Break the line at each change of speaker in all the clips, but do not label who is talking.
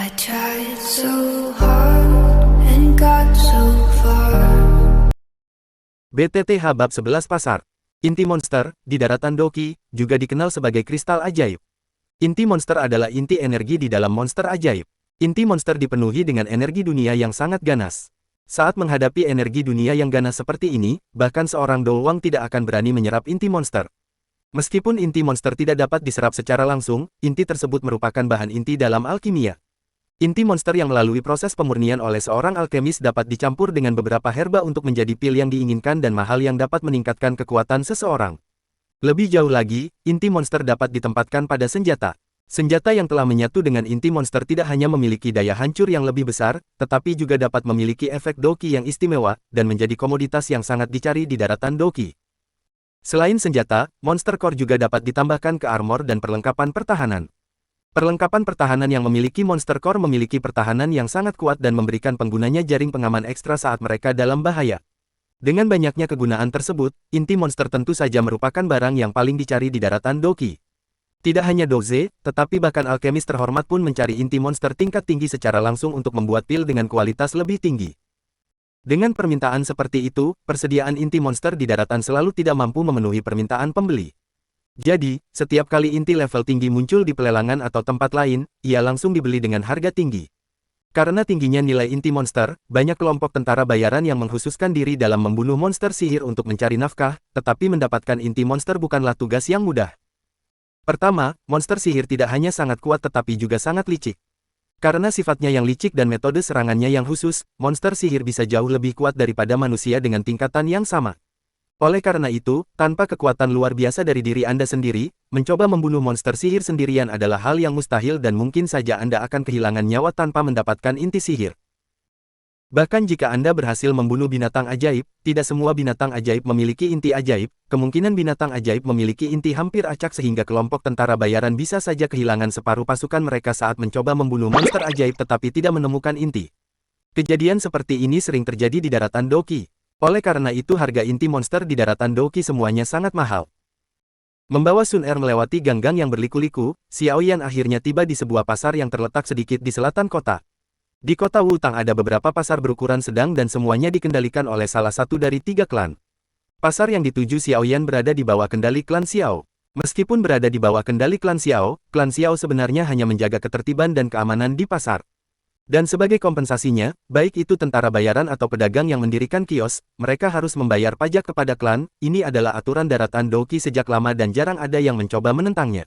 I tried so hard and got so far.
BTTH Bab 11 Pasar. Inti monster, di daratan Doki, juga dikenal sebagai kristal ajaib. Inti monster adalah inti energi di dalam monster ajaib. Inti monster dipenuhi dengan energi dunia yang sangat ganas. Saat menghadapi energi dunia yang ganas seperti ini, bahkan seorang Doowang tidak akan berani menyerap inti monster. Meskipun inti monster tidak dapat diserap secara langsung, inti tersebut merupakan bahan inti dalam alkimia. Inti monster yang melalui proses pemurnian oleh seorang alkemis dapat dicampur dengan beberapa herba untuk menjadi pil yang diinginkan dan mahal yang dapat meningkatkan kekuatan seseorang. Lebih jauh lagi, inti monster dapat ditempatkan pada senjata. Senjata yang telah menyatu dengan inti monster tidak hanya memiliki daya hancur yang lebih besar, tetapi juga dapat memiliki efek Doki yang istimewa, dan menjadi komoditas yang sangat dicari di daratan Doki. Selain senjata, monster core juga dapat ditambahkan ke armor dan perlengkapan pertahanan. Perlengkapan pertahanan yang memiliki monster core memiliki pertahanan yang sangat kuat dan memberikan penggunanya jaring pengaman ekstra saat mereka dalam bahaya. Dengan banyaknya kegunaan tersebut, inti monster tentu saja merupakan barang yang paling dicari di daratan Doki. Tidak hanya Doze, tetapi bahkan alkemis terhormat pun mencari inti monster tingkat tinggi secara langsung untuk membuat pil dengan kualitas lebih tinggi. Dengan permintaan seperti itu, persediaan inti monster di daratan selalu tidak mampu memenuhi permintaan pembeli. Jadi, setiap kali inti level tinggi muncul di pelelangan atau tempat lain, ia langsung dibeli dengan harga tinggi. Karena tingginya nilai inti monster, banyak kelompok tentara bayaran yang mengkhususkan diri dalam membunuh monster sihir untuk mencari nafkah, tetapi mendapatkan inti monster bukanlah tugas yang mudah. Pertama, monster sihir tidak hanya sangat kuat tetapi juga sangat licik. Karena sifatnya yang licik dan metode serangannya yang khusus, monster sihir bisa jauh lebih kuat daripada manusia dengan tingkatan yang sama. Oleh karena itu, tanpa kekuatan luar biasa dari diri Anda sendiri, mencoba membunuh monster sihir sendirian adalah hal yang mustahil dan mungkin saja Anda akan kehilangan nyawa tanpa mendapatkan inti sihir. Bahkan jika Anda berhasil membunuh binatang ajaib, tidak semua binatang ajaib memiliki inti ajaib, kemungkinan binatang ajaib memiliki inti hampir acak sehingga kelompok tentara bayaran bisa saja kehilangan separuh pasukan mereka saat mencoba membunuh monster ajaib tetapi tidak menemukan inti. Kejadian seperti ini sering terjadi di daratan Doki. Oleh karena itu harga inti monster di daratan Doki semuanya sangat mahal. Membawa Sun Er melewati gang-gang yang berliku-liku, Xiaoyan akhirnya tiba di sebuah pasar yang terletak sedikit di selatan kota. Di kota Wutang ada beberapa pasar berukuran sedang dan semuanya dikendalikan oleh salah satu dari 3 klan. Pasar yang dituju Xiaoyan berada di bawah kendali klan Xiao. Meskipun berada di bawah kendali klan Xiao sebenarnya hanya menjaga ketertiban dan keamanan di pasar. Dan sebagai kompensasinya, baik itu tentara bayaran atau pedagang yang mendirikan kios, mereka harus membayar pajak kepada klan. Ini adalah aturan daratan Doki sejak lama dan jarang ada yang mencoba menentangnya.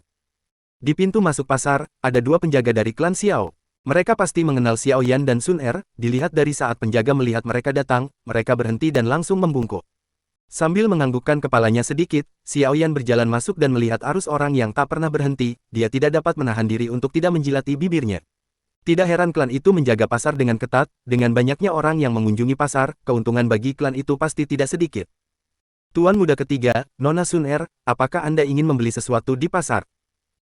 Di pintu masuk pasar, ada 2 penjaga dari klan Xiao. Mereka pasti mengenal Xiaoyan dan Sun Er, dilihat dari saat penjaga melihat mereka datang, mereka berhenti dan langsung membungkuk. Sambil menganggukkan kepalanya sedikit, Xiaoyan berjalan masuk dan melihat arus orang yang tak pernah berhenti, dia tidak dapat menahan diri untuk tidak menjilati bibirnya. Tidak heran klan itu menjaga pasar dengan ketat, dengan banyaknya orang yang mengunjungi pasar, keuntungan bagi klan itu pasti tidak sedikit. Tuan muda ketiga, Nona Sun Er, apakah Anda ingin membeli sesuatu di pasar?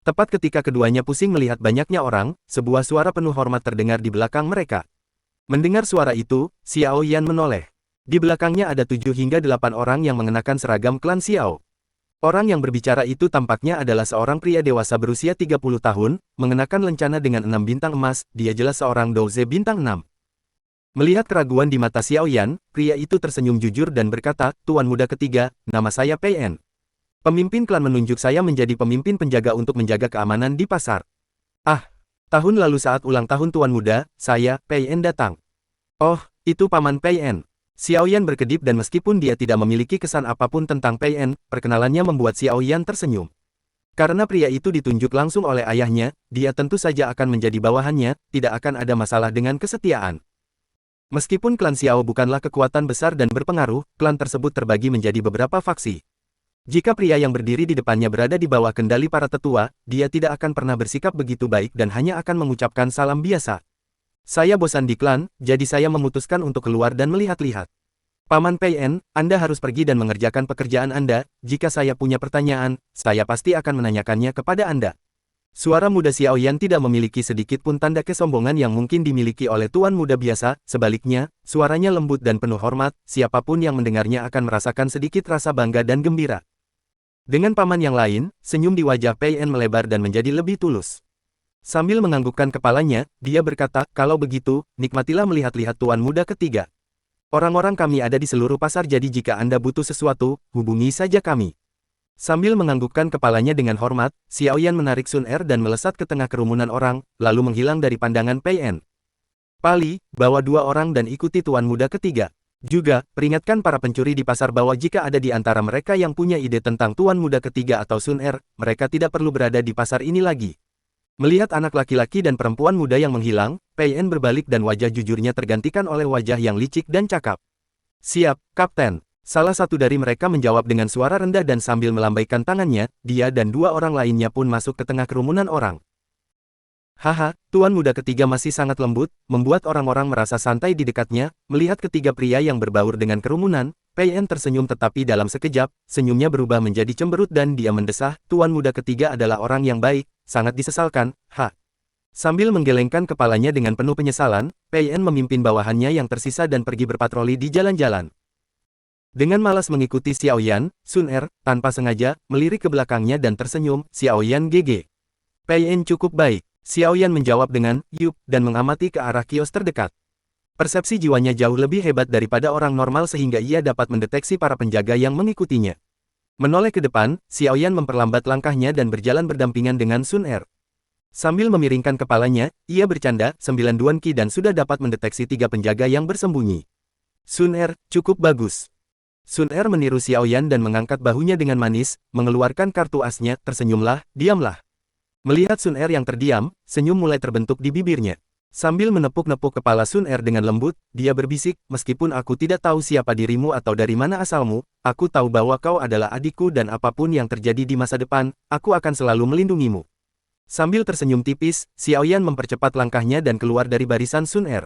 Tepat ketika keduanya pusing melihat banyaknya orang, sebuah suara penuh hormat terdengar di belakang mereka. Mendengar suara itu, Xiao Yan menoleh. Di belakangnya ada 7 hingga 8 orang yang mengenakan seragam klan Xiao. Orang yang berbicara itu tampaknya adalah seorang pria dewasa berusia 30 tahun, mengenakan lencana dengan 6 bintang emas, dia jelas seorang Douze bintang 6. Melihat keraguan di mata Xiaoyan, pria itu tersenyum jujur dan berkata, Tuan muda ketiga, nama saya Pei En. Pemimpin klan menunjuk saya menjadi pemimpin penjaga untuk menjaga keamanan di pasar. Ah, tahun lalu saat ulang tahun Tuan muda, saya, Pei En datang. Oh, itu Paman Pei En. Xiaoyan berkedip dan meskipun dia tidak memiliki kesan apapun tentang Pei En, perkenalannya membuat Xiaoyan tersenyum. Karena pria itu ditunjuk langsung oleh ayahnya, dia tentu saja akan menjadi bawahannya, tidak akan ada masalah dengan kesetiaan. Meskipun klan Xiao bukanlah kekuatan besar dan berpengaruh, klan tersebut terbagi menjadi beberapa faksi. Jika pria yang berdiri di depannya berada di bawah kendali para tetua, dia tidak akan pernah bersikap begitu baik dan hanya akan mengucapkan salam biasa. Saya bosan di klan, jadi saya memutuskan untuk keluar dan melihat-lihat. Paman Pei En, Anda harus pergi dan mengerjakan pekerjaan Anda, jika saya punya pertanyaan, saya pasti akan menanyakannya kepada Anda. Suara muda Xiaoyan tidak memiliki sedikit pun tanda kesombongan yang mungkin dimiliki oleh tuan muda biasa, sebaliknya, suaranya lembut dan penuh hormat, siapapun yang mendengarnya akan merasakan sedikit rasa bangga dan gembira. Dengan paman yang lain, senyum di wajah Pei En melebar dan menjadi lebih tulus. Sambil menganggukkan kepalanya, dia berkata, kalau begitu, nikmatilah melihat-lihat tuan muda ketiga. Orang-orang kami ada di seluruh pasar jadi jika Anda butuh sesuatu, hubungi saja kami. Sambil menganggukkan kepalanya dengan hormat, Xiao Yan menarik Sun Er dan melesat ke tengah kerumunan orang, lalu menghilang dari pandangan Pei En. Pali, bawa 2 orang dan ikuti tuan muda ketiga. Juga, peringatkan para pencuri di pasar bahwa jika ada di antara mereka yang punya ide tentang tuan muda ketiga atau Sun Er, mereka tidak perlu berada di pasar ini lagi. Melihat anak laki-laki dan perempuan muda yang menghilang, Pei En berbalik dan wajah jujurnya tergantikan oleh wajah yang licik dan cakap. Siap, Kapten. Salah satu dari mereka menjawab dengan suara rendah dan sambil melambaikan tangannya, dia dan 2 orang lainnya pun masuk ke tengah kerumunan orang. Haha, tuan muda ketiga masih sangat lembut, membuat orang-orang merasa santai di dekatnya. Melihat ketiga pria yang berbaur dengan kerumunan, Pei En tersenyum tetapi dalam sekejap, senyumnya berubah menjadi cemberut dan dia mendesah, tuan muda ketiga adalah orang yang baik, sangat disesalkan, ha. Sambil menggelengkan kepalanya dengan penuh penyesalan, Pei En memimpin bawahannya yang tersisa dan pergi berpatroli di jalan-jalan. Dengan malas mengikuti Xiao Yan, Sun Er, tanpa sengaja, melirik ke belakangnya dan tersenyum, Xiao Yan GG. Pei En cukup baik. Xiao Yan menjawab dengan, yup, dan mengamati ke arah kios terdekat. Persepsi jiwanya jauh lebih hebat daripada orang normal sehingga ia dapat mendeteksi para penjaga yang mengikutinya. Menoleh ke depan, Xiao Yan memperlambat langkahnya dan berjalan berdampingan dengan Sun Er. Sambil memiringkan kepalanya, ia bercanda, 9 Duan Qi dan sudah dapat mendeteksi 3 penjaga yang bersembunyi. Sun Er, cukup bagus. Sun Er meniru Xiao Yan dan mengangkat bahunya dengan manis, mengeluarkan kartu asnya, tersenyumlah, diamlah. Melihat Sun Er yang terdiam, senyum mulai terbentuk di bibirnya. Sambil menepuk-nepuk kepala Sun Er dengan lembut, dia berbisik, meskipun aku tidak tahu siapa dirimu atau dari mana asalmu, aku tahu bahwa kau adalah adikku dan apapun yang terjadi di masa depan, aku akan selalu melindungimu. Sambil tersenyum tipis, Xiao Yan mempercepat langkahnya dan keluar dari barisan Sun Er.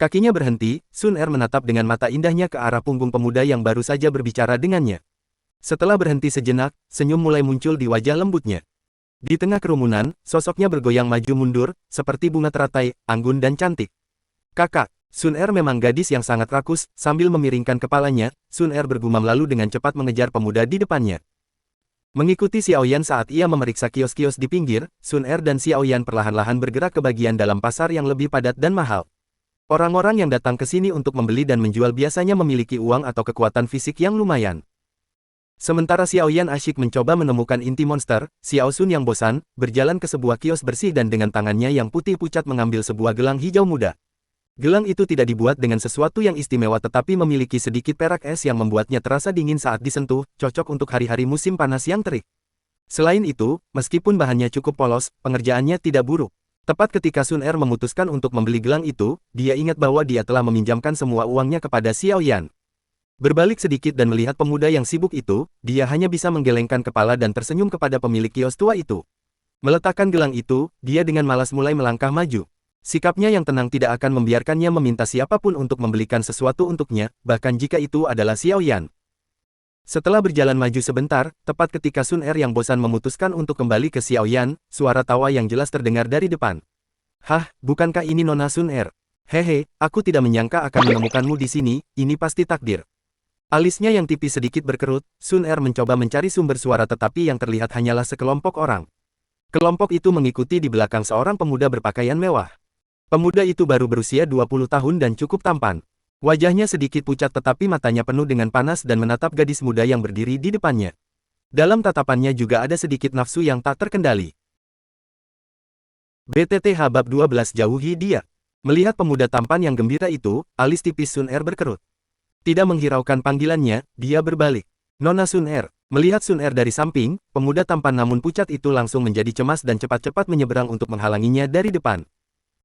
Kakinya berhenti, Sun Er menatap dengan mata indahnya ke arah punggung pemuda yang baru saja berbicara dengannya. Setelah berhenti sejenak, senyum mulai muncul di wajah lembutnya. Di tengah kerumunan, sosoknya bergoyang maju mundur, seperti bunga teratai, anggun dan cantik. Kakak, Sun Er memang gadis yang sangat rakus, sambil memiringkan kepalanya, Sun Er bergumam lalu dengan cepat mengejar pemuda di depannya. Mengikuti Xiao Yan saat ia memeriksa kios-kios di pinggir, Sun Er dan Xiao Yan perlahan-lahan bergerak ke bagian dalam pasar yang lebih padat dan mahal. Orang-orang yang datang ke sini untuk membeli dan menjual biasanya memiliki uang atau kekuatan fisik yang lumayan. Sementara Xiao Yan asyik mencoba menemukan inti monster, Xiao Sun yang bosan, berjalan ke sebuah kios bersih dan dengan tangannya yang putih pucat mengambil sebuah gelang hijau muda. Gelang itu tidak dibuat dengan sesuatu yang istimewa tetapi memiliki sedikit perak es yang membuatnya terasa dingin saat disentuh, cocok untuk hari-hari musim panas yang terik. Selain itu, meskipun bahannya cukup polos, pengerjaannya tidak buruk. Tepat ketika Sun Er memutuskan untuk membeli gelang itu, dia ingat bahwa dia telah meminjamkan semua uangnya kepada Xiao Yan. Berbalik sedikit dan melihat pemuda yang sibuk itu, dia hanya bisa menggelengkan kepala dan tersenyum kepada pemilik kios tua itu. Meletakkan gelang itu, dia dengan malas mulai melangkah maju. Sikapnya yang tenang tidak akan membiarkannya meminta siapapun untuk membelikan sesuatu untuknya, bahkan jika itu adalah Xiao Yan. Setelah berjalan maju sebentar, tepat ketika Sun Er yang bosan memutuskan untuk kembali ke Xiao Yan, suara tawa yang jelas terdengar dari depan. Hah, bukankah ini Nona Sun Er? Hehe, aku tidak menyangka akan menemukanmu di sini, ini pasti takdir. Alisnya yang tipis sedikit berkerut, Sun Er mencoba mencari sumber suara tetapi yang terlihat hanyalah sekelompok orang. Kelompok itu mengikuti di belakang seorang pemuda berpakaian mewah. Pemuda itu baru berusia 20 tahun dan cukup tampan. Wajahnya sedikit pucat tetapi matanya penuh dengan panas dan menatap gadis muda yang berdiri di depannya. Dalam tatapannya juga ada sedikit nafsu yang tak terkendali. BTTH Bab 12 Jauhi dia. Melihat pemuda tampan yang gembira itu, alis tipis Sun Er berkerut. Tidak menghiraukan panggilannya, dia berbalik. Nona Sun Er. Melihat Sun Er dari samping, pemuda tampan namun pucat itu langsung menjadi cemas dan cepat-cepat menyeberang untuk menghalanginya dari depan.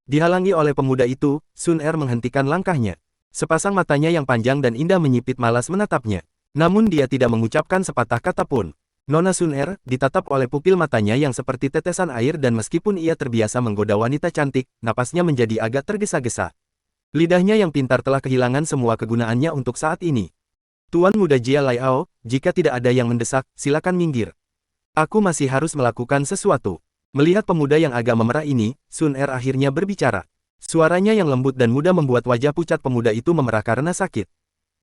Dihalangi oleh pemuda itu, Sun Er menghentikan langkahnya. Sepasang matanya yang panjang dan indah menyipit malas menatapnya. Namun dia tidak mengucapkan sepatah kata pun. Nona Sun Er ditatap oleh pupil matanya yang seperti tetesan air dan meskipun ia terbiasa menggoda wanita cantik, napasnya menjadi agak tergesa-gesa. Lidahnya yang pintar telah kehilangan semua kegunaannya untuk saat ini. Tuan muda Jia Laiao, jika tidak ada yang mendesak, silakan minggir. Aku masih harus melakukan sesuatu. Melihat pemuda yang agak memerah ini, Sun Er akhirnya berbicara. Suaranya yang lembut dan mudah membuat wajah pucat pemuda itu memerah karena sakit.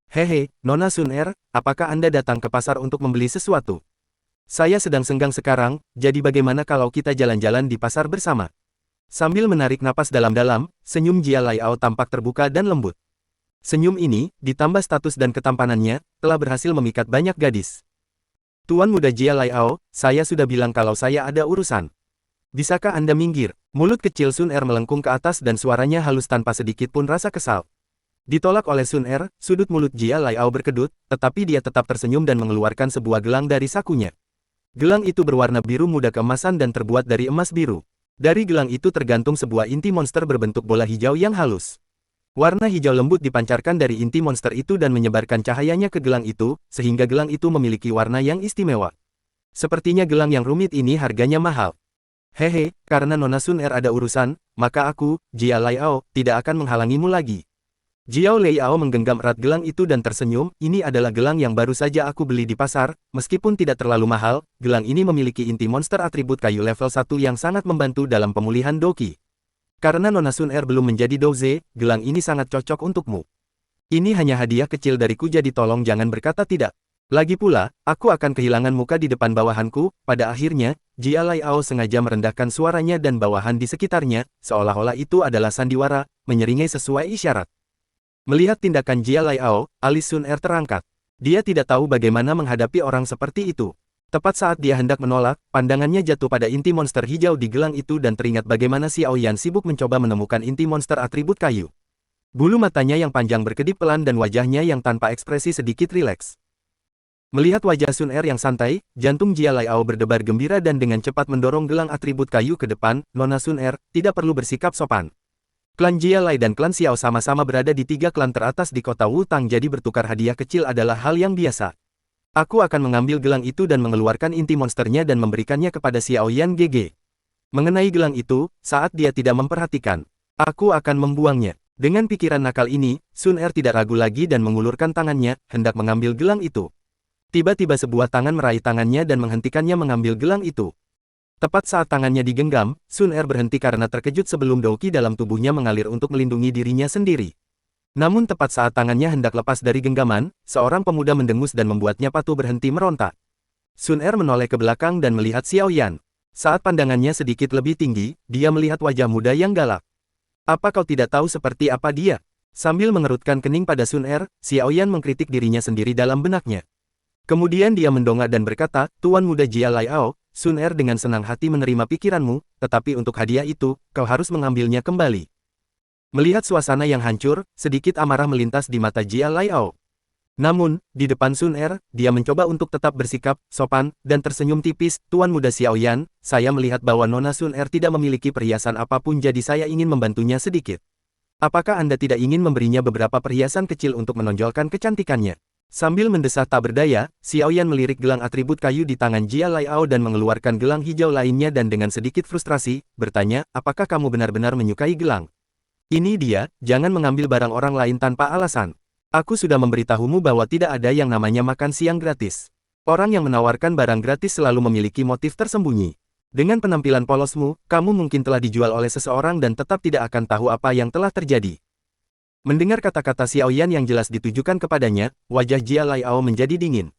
Hehe, Nona Sun Er, apakah Anda datang ke pasar untuk membeli sesuatu? Saya sedang senggang sekarang, jadi bagaimana kalau kita jalan-jalan di pasar bersama? Sambil menarik napas dalam-dalam, senyum Jia Laiao tampak terbuka dan lembut. Senyum ini, ditambah status dan ketampanannya, telah berhasil memikat banyak gadis. Tuan Muda Jia Laiao, saya sudah bilang kalau saya ada urusan. Bisakah Anda minggir? Mulut kecil Sun Er melengkung ke atas dan suaranya halus tanpa sedikit pun rasa kesal. Ditolak oleh Sun Er, sudut mulut Jia Laiao berkedut, tetapi dia tetap tersenyum dan mengeluarkan sebuah gelang dari sakunya. Gelang itu berwarna biru muda keemasan dan terbuat dari emas biru. Dari gelang itu tergantung sebuah inti monster berbentuk bola hijau yang halus. Warna hijau lembut dipancarkan dari inti monster itu dan menyebarkan cahayanya ke gelang itu, sehingga gelang itu memiliki warna yang istimewa. Sepertinya gelang yang rumit ini harganya mahal. Hehe, karena Nona Sun Er ada urusan, maka aku, Jia Laiao, tidak akan menghalangimu lagi. Jiao Laiao menggenggam erat gelang itu dan tersenyum, ini adalah gelang yang baru saja aku beli di pasar, meskipun tidak terlalu mahal, gelang ini memiliki inti monster atribut kayu level 1 yang sangat membantu dalam pemulihan Doki. Karena Nona Sun Er belum menjadi Douze, gelang ini sangat cocok untukmu. Ini hanya hadiah kecil dariku jadi tolong jangan berkata tidak. Lagi pula, aku akan kehilangan muka di depan bawahanku. Pada akhirnya, Jia Laiao sengaja merendahkan suaranya dan bawahan di sekitarnya, seolah-olah itu adalah sandiwara, menyeringai sesuai isyarat. Melihat tindakan Jia Laiao, alis Sun Er terangkat. Dia tidak tahu bagaimana menghadapi orang seperti itu. Tepat saat dia hendak menolak, pandangannya jatuh pada inti monster hijau di gelang itu dan teringat bagaimana Xiao Yan sibuk mencoba menemukan inti monster atribut kayu. Bulu matanya yang panjang berkedip pelan dan wajahnya yang tanpa ekspresi sedikit rileks. Melihat wajah Sun Er yang santai, jantung Jia Laiao berdebar gembira dan dengan cepat mendorong gelang atribut kayu ke depan. Nona Sun Er, tidak perlu bersikap sopan. Klan Jia Lai dan klan Xiao sama-sama berada di 3 klan teratas di kota Wutang, jadi bertukar hadiah kecil adalah hal yang biasa. Aku akan mengambil gelang itu dan mengeluarkan inti monsternya dan memberikannya kepada Xiao Yan GG. Mengenai gelang itu, saat dia tidak memperhatikan, aku akan membuangnya. Dengan pikiran nakal ini, Sun Er tidak ragu lagi dan mengulurkan tangannya, hendak mengambil gelang itu. Tiba-tiba sebuah tangan meraih tangannya dan menghentikannya mengambil gelang itu. Tepat saat tangannya digenggam, Sun Er berhenti karena terkejut sebelum Douki dalam tubuhnya mengalir untuk melindungi dirinya sendiri. Namun tepat saat tangannya hendak lepas dari genggaman, seorang pemuda mendengus dan membuatnya patuh berhenti meronta. Sun Er menoleh ke belakang dan melihat Xiao Yan. Saat pandangannya sedikit lebih tinggi, dia melihat wajah muda yang galak. Apa kau tidak tahu seperti apa dia? Sambil mengerutkan kening pada Sun Er, Xiao Yan mengkritik dirinya sendiri dalam benaknya. Kemudian dia mendongak dan berkata, Tuan Muda Jia Laiao, Sun Er dengan senang hati menerima pikiranmu, tetapi untuk hadiah itu, kau harus mengambilnya kembali. Melihat suasana yang hancur, sedikit amarah melintas di mata Jia Laiao. Namun, di depan Sun Er, dia mencoba untuk tetap bersikap sopan dan tersenyum tipis. Tuan Muda Xiao Yan, saya melihat bahwa Nona Sun Er tidak memiliki perhiasan apapun jadi saya ingin membantunya sedikit. Apakah Anda tidak ingin memberinya beberapa perhiasan kecil untuk menonjolkan kecantikannya? Sambil mendesah tak berdaya, Xiao Yan melirik gelang atribut kayu di tangan Jia Laiao dan mengeluarkan gelang hijau lainnya dan dengan sedikit frustrasi, bertanya, apakah kamu benar-benar menyukai gelang? Ini dia, jangan mengambil barang orang lain tanpa alasan. Aku sudah memberitahumu bahwa tidak ada yang namanya makan siang gratis. Orang yang menawarkan barang gratis selalu memiliki motif tersembunyi. Dengan penampilan polosmu, kamu mungkin telah dijual oleh seseorang dan tetap tidak akan tahu apa yang telah terjadi. Mendengar kata-kata Xiao Yan yang jelas ditujukan kepadanya, wajah Jia Laiao menjadi dingin.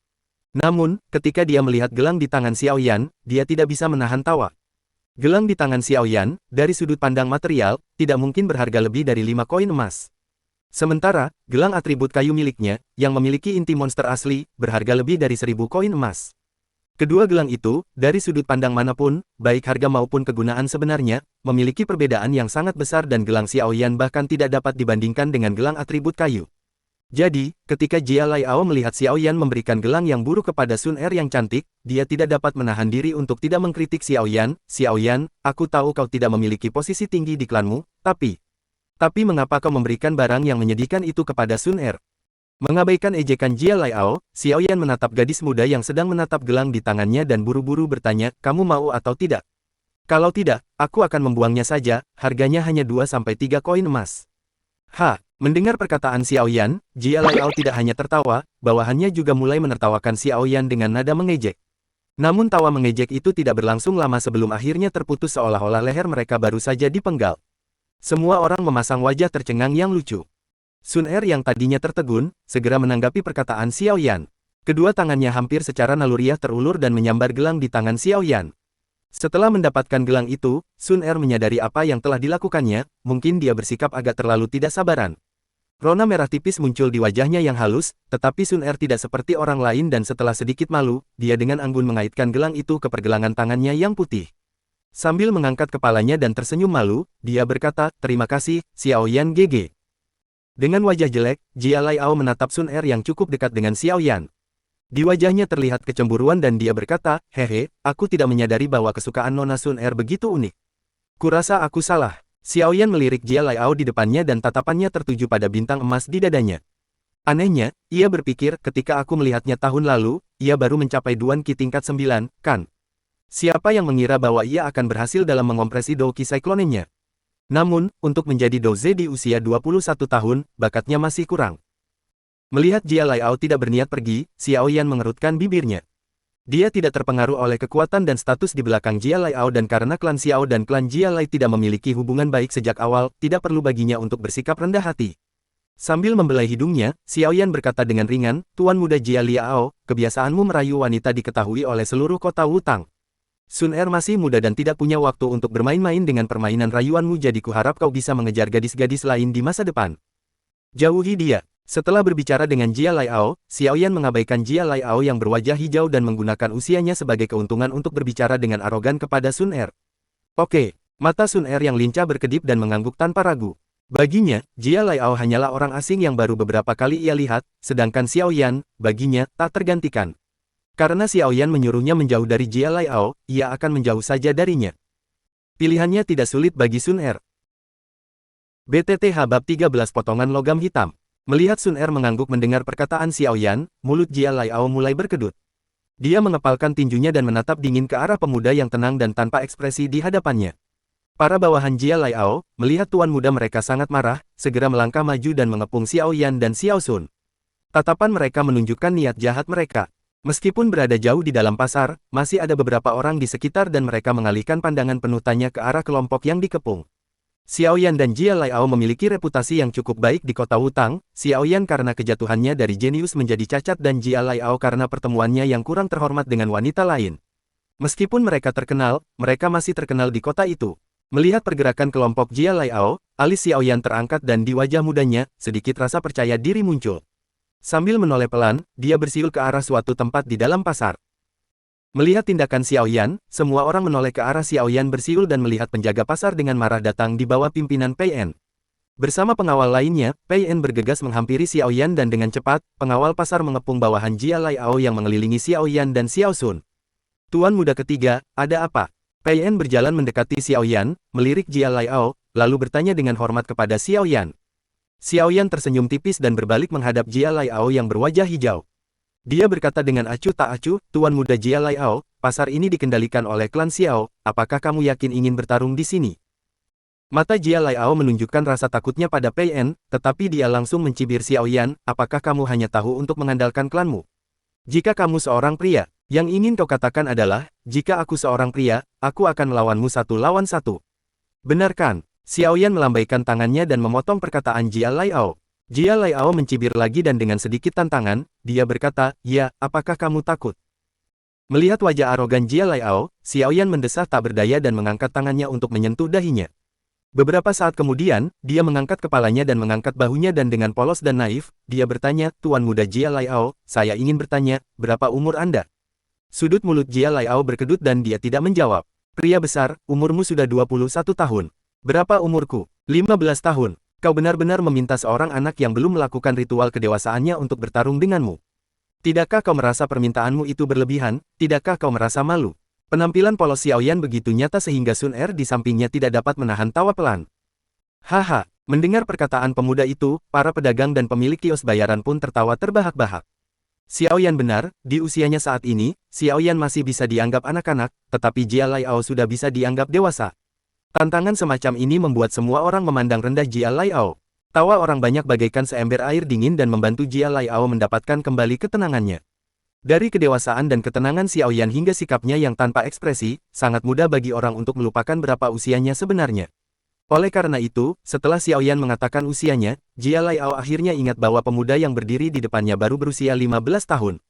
Namun, ketika dia melihat gelang di tangan Xiao Yan, dia tidak bisa menahan tawa. Gelang di tangan Xiao Yan, dari sudut pandang material, tidak mungkin berharga lebih dari 5 koin emas. Sementara, gelang atribut kayu miliknya, yang memiliki inti monster asli, berharga lebih dari 1000 koin emas. Kedua gelang itu, dari sudut pandang manapun, baik harga maupun kegunaan sebenarnya, memiliki perbedaan yang sangat besar dan gelang Xiao Yan bahkan tidak dapat dibandingkan dengan gelang atribut kayu. Jadi, ketika Jia Laiao melihat Xiao Yan memberikan gelang yang buruk kepada Sun Er yang cantik, dia tidak dapat menahan diri untuk tidak mengkritik Xiao Yan. Xiao Yan, aku tahu kau tidak memiliki posisi tinggi di klanmu, tapi mengapa kau memberikan barang yang menyedihkan itu kepada Sun Er? Mengabaikan ejekan Jia Laiao, Xiao Yan menatap gadis muda yang sedang menatap gelang di tangannya dan buru-buru bertanya, kamu mau atau tidak? Kalau tidak, aku akan membuangnya saja, harganya hanya 2-3 koin emas. Mendengar perkataan Xiao Yan, Jia Laiao tidak hanya tertawa, bawahannya juga mulai menertawakan Xiao Yan dengan nada mengejek. Namun tawa mengejek itu tidak berlangsung lama sebelum akhirnya terputus seolah-olah leher mereka baru saja dipenggal. Semua orang memasang wajah tercengang yang lucu. Sun Er yang tadinya tertegun, segera menanggapi perkataan Xiao Yan. Kedua tangannya hampir secara naluriah terulur dan menyambar gelang di tangan Xiao Yan. Setelah mendapatkan gelang itu, Sun Er menyadari apa yang telah dilakukannya, mungkin dia bersikap agak terlalu tidak sabaran. Rona merah tipis muncul di wajahnya yang halus, tetapi Sun Er tidak seperti orang lain dan setelah sedikit malu, dia dengan anggun mengaitkan gelang itu ke pergelangan tangannya yang putih. Sambil mengangkat kepalanya dan tersenyum malu, dia berkata, "Terima kasih, Xiao Yan GG." Dengan wajah jelek, Jia Laiao menatap Sun Er yang cukup dekat dengan Xiao Yan. Di wajahnya terlihat kecemburuan dan dia berkata, "Hehe, aku tidak menyadari bahwa kesukaan Nona Sun Er begitu unik. Kurasa aku salah." Xiao Yan melirik Jia Laiao di depannya dan tatapannya tertuju pada bintang emas di dadanya. Anehnya, ia berpikir ketika aku melihatnya tahun lalu, ia baru mencapai Duan Qi tingkat 9, kan? Siapa yang mengira bahwa ia akan berhasil dalam mengompresi Dou Qi Cyclone-nya? Namun, untuk menjadi Douze di usia 21 tahun, bakatnya masih kurang. Melihat Jia Laiao tidak berniat pergi, Xiao Yan mengerutkan bibirnya. Dia tidak terpengaruh oleh kekuatan dan status di belakang Jia Laiao dan karena klan Xiao dan klan Jia Lai tidak memiliki hubungan baik sejak awal, tidak perlu baginya untuk bersikap rendah hati. Sambil membelai hidungnya, Xiao Yan berkata dengan ringan, "Tuan muda Jia Liao, kebiasaanmu merayu wanita diketahui oleh seluruh kota Wutang. Sun Er masih muda dan tidak punya waktu untuk bermain-main dengan permainan rayuanmu, jadi kuharap kau bisa mengejar gadis-gadis lain di masa depan. Jauhi dia." Setelah berbicara dengan Jia Laiao, Xiao Yan mengabaikan Jia Laiao yang berwajah hijau dan menggunakan usianya sebagai keuntungan untuk berbicara dengan arogan kepada Sun Er. "Oke." Mata Sun Er yang lincah berkedip dan mengangguk tanpa ragu. Baginya, Jia Laiao hanyalah orang asing yang baru beberapa kali ia lihat, sedangkan Xiao Yan, baginya, tak tergantikan. Karena Xiao Yan menyuruhnya menjauh dari Jia Laiao, ia akan menjauh saja darinya. Pilihannya tidak sulit bagi Sun Er. BTTH Bab 13 Potongan Logam Hitam. Melihat Sun Er mengangguk mendengar perkataan Xiao Yan, mulut Jia Laiao mulai berkedut. Dia mengepalkan tinjunya dan menatap dingin ke arah pemuda yang tenang dan tanpa ekspresi di hadapannya. Para bawahan Jia Laiao, melihat tuan muda mereka sangat marah, segera melangkah maju dan mengepung Xiao Yan dan Xiao Sun. Tatapan mereka menunjukkan niat jahat mereka. Meskipun berada jauh di dalam pasar, masih ada beberapa orang di sekitar dan mereka mengalihkan pandangan penuh tanya ke arah kelompok yang dikepung. Xiao Yan dan Jia Laiao memiliki reputasi yang cukup baik di kota Wutang, Xiao Yan karena kejatuhannya dari jenius menjadi cacat dan Jia Laiao karena pertemuannya yang kurang terhormat dengan wanita lain. Meskipun mereka terkenal, mereka masih terkenal di kota itu. Melihat pergerakan kelompok Jia Laiao, alis Xiao Yan terangkat dan di wajah mudanya, sedikit rasa percaya diri muncul. Sambil menoleh pelan, dia bersiul ke arah suatu tempat di dalam pasar. Melihat tindakan Xiao Yan, semua orang menoleh ke arah Xiao Yan bersiul dan melihat penjaga pasar dengan marah datang di bawah pimpinan Pei En. Bersama pengawal lainnya, Pei En bergegas menghampiri Xiao Yan dan dengan cepat, pengawal pasar mengepung bawahan Jia Laiao yang mengelilingi Xiao Yan dan Xiao Sun. "Tuan muda ketiga, ada apa?" Pei En berjalan mendekati Xiao Yan, melirik Jia Laiao, lalu bertanya dengan hormat kepada Xiao Yan. Xiao Yan tersenyum tipis dan berbalik menghadap Jia Laiao yang berwajah hijau. Dia berkata dengan acuh tak acuh, "Tuan muda Jia Laiao, pasar ini dikendalikan oleh klan Xiao, apakah kamu yakin ingin bertarung di sini?" Mata Jia Laiao menunjukkan rasa takutnya pada Pei En, tetapi dia langsung mencibir Xiao Yan, "Apakah kamu hanya tahu untuk mengandalkan klanmu? Jika kamu seorang pria, yang ingin kau katakan adalah, jika aku seorang pria, aku akan melawanmu 1 lawan 1. Benar kan?" Xiao Yan melambaikan tangannya dan memotong perkataan Jia Laiao. Jia Laiao mencibir lagi dan dengan sedikit tantangan, dia berkata, "Ya, apakah kamu takut?" Melihat wajah arogan Jia Laiao, Xiao Yan mendesah tak berdaya dan mengangkat tangannya untuk menyentuh dahinya. Beberapa saat kemudian, dia mengangkat kepalanya dan mengangkat bahunya dan dengan polos dan naif, dia bertanya, "Tuan muda Jia Laiao, saya ingin bertanya, berapa umur Anda?" Sudut mulut Jia Laiao berkedut dan dia tidak menjawab. "Pria besar, umurmu sudah 21 tahun. Berapa umurku? 15 tahun. Kau benar-benar meminta seorang anak yang belum melakukan ritual kedewasaannya untuk bertarung denganmu. Tidakkah kau merasa permintaanmu itu berlebihan? Tidakkah kau merasa malu?" Penampilan polos Xiao Yan begitu nyata sehingga Sun Er di sampingnya tidak dapat menahan tawa pelan. Haha, mendengar perkataan pemuda itu, para pedagang dan pemilik kios bayaran pun tertawa terbahak-bahak. Xiao Yan benar, di usianya saat ini, Xiao Yan masih bisa dianggap anak-anak, tetapi Jia Laiao sudah bisa dianggap dewasa. Tantangan semacam ini membuat semua orang memandang rendah Jia Laiao. Tawa orang banyak bagaikan seember air dingin dan membantu Jia Laiao mendapatkan kembali ketenangannya. Dari kedewasaan dan ketenangan Xiao Yan hingga sikapnya yang tanpa ekspresi, sangat mudah bagi orang untuk melupakan berapa usianya sebenarnya. Oleh karena itu, setelah Xiao Yan mengatakan usianya, Jia Laiao akhirnya ingat bahwa pemuda yang berdiri di depannya baru berusia 15 tahun.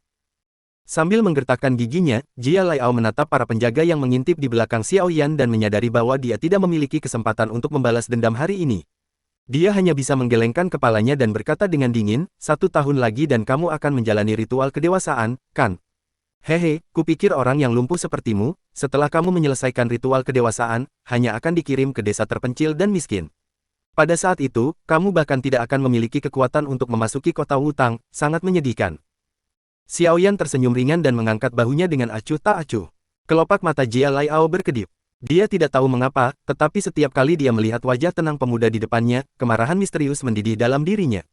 Sambil menggertakkan giginya, Jia Laiao menatap para penjaga yang mengintip di belakang Xiao Yan dan menyadari bahwa dia tidak memiliki kesempatan untuk membalas dendam hari ini. Dia hanya bisa menggelengkan kepalanya dan berkata dengan dingin, 1 tahun lagi dan kamu akan menjalani ritual kedewasaan, kan? Hehe, kupikir orang yang lumpuh sepertimu, setelah kamu menyelesaikan ritual kedewasaan, hanya akan dikirim ke desa terpencil dan miskin. Pada saat itu, kamu bahkan tidak akan memiliki kekuatan untuk memasuki kota Wutang, sangat menyedihkan. Xiao Yan tersenyum ringan dan mengangkat bahunya dengan acuh tak acuh. Kelopak mata Jia Laiao berkedip. Dia tidak tahu mengapa, tetapi setiap kali dia melihat wajah tenang pemuda di depannya, kemarahan misterius mendidih dalam dirinya.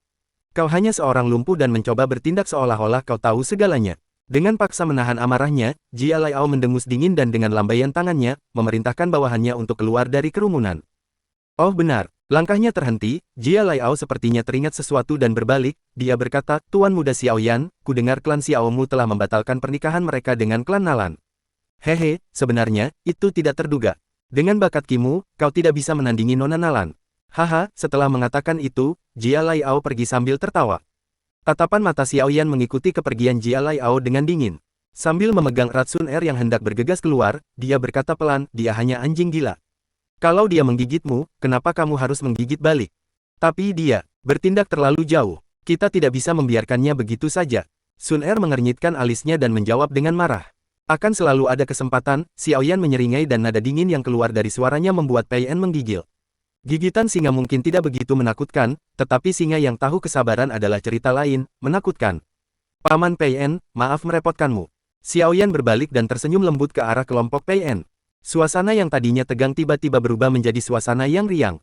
Kau hanya seorang lumpuh dan mencoba bertindak seolah-olah kau tahu segalanya. Dengan paksa menahan amarahnya, Jia Laiao mendengus dingin dan dengan lambaian tangannya, memerintahkan bawahannya untuk keluar dari kerumunan. Oh benar, langkahnya terhenti, Jia Laiao sepertinya teringat sesuatu dan berbalik, dia berkata, Tuan Muda Xiao Yan, kudengar klan Xiaomu telah membatalkan pernikahan mereka dengan klan Nalan. Hehe, sebenarnya, itu tidak terduga. Dengan bakat Kimu, kau tidak bisa menandingi Nona Nalan. Haha, setelah mengatakan itu, Jia Laiao pergi sambil tertawa. Tatapan mata Xiao Yan mengikuti kepergian Jia Laiao dengan dingin. Sambil memegang erat Sun Er yang hendak bergegas keluar, dia berkata pelan, dia hanya anjing gila. Kalau dia menggigitmu, kenapa kamu harus menggigit balik? Tapi dia bertindak terlalu jauh. Kita tidak bisa membiarkannya begitu saja. Sun Er mengernyitkan alisnya dan menjawab dengan marah. Akan selalu ada kesempatan, Xiao Yan menyeringai dan nada dingin yang keluar dari suaranya membuat Pei En menggigil. Gigitan singa mungkin tidak begitu menakutkan, tetapi singa yang tahu kesabaran adalah cerita lain, menakutkan. Paman Pei En, maaf merepotkanmu. Xiao Yan berbalik dan tersenyum lembut ke arah kelompok Pei En. Suasana yang tadinya tegang tiba-tiba berubah menjadi suasana yang riang.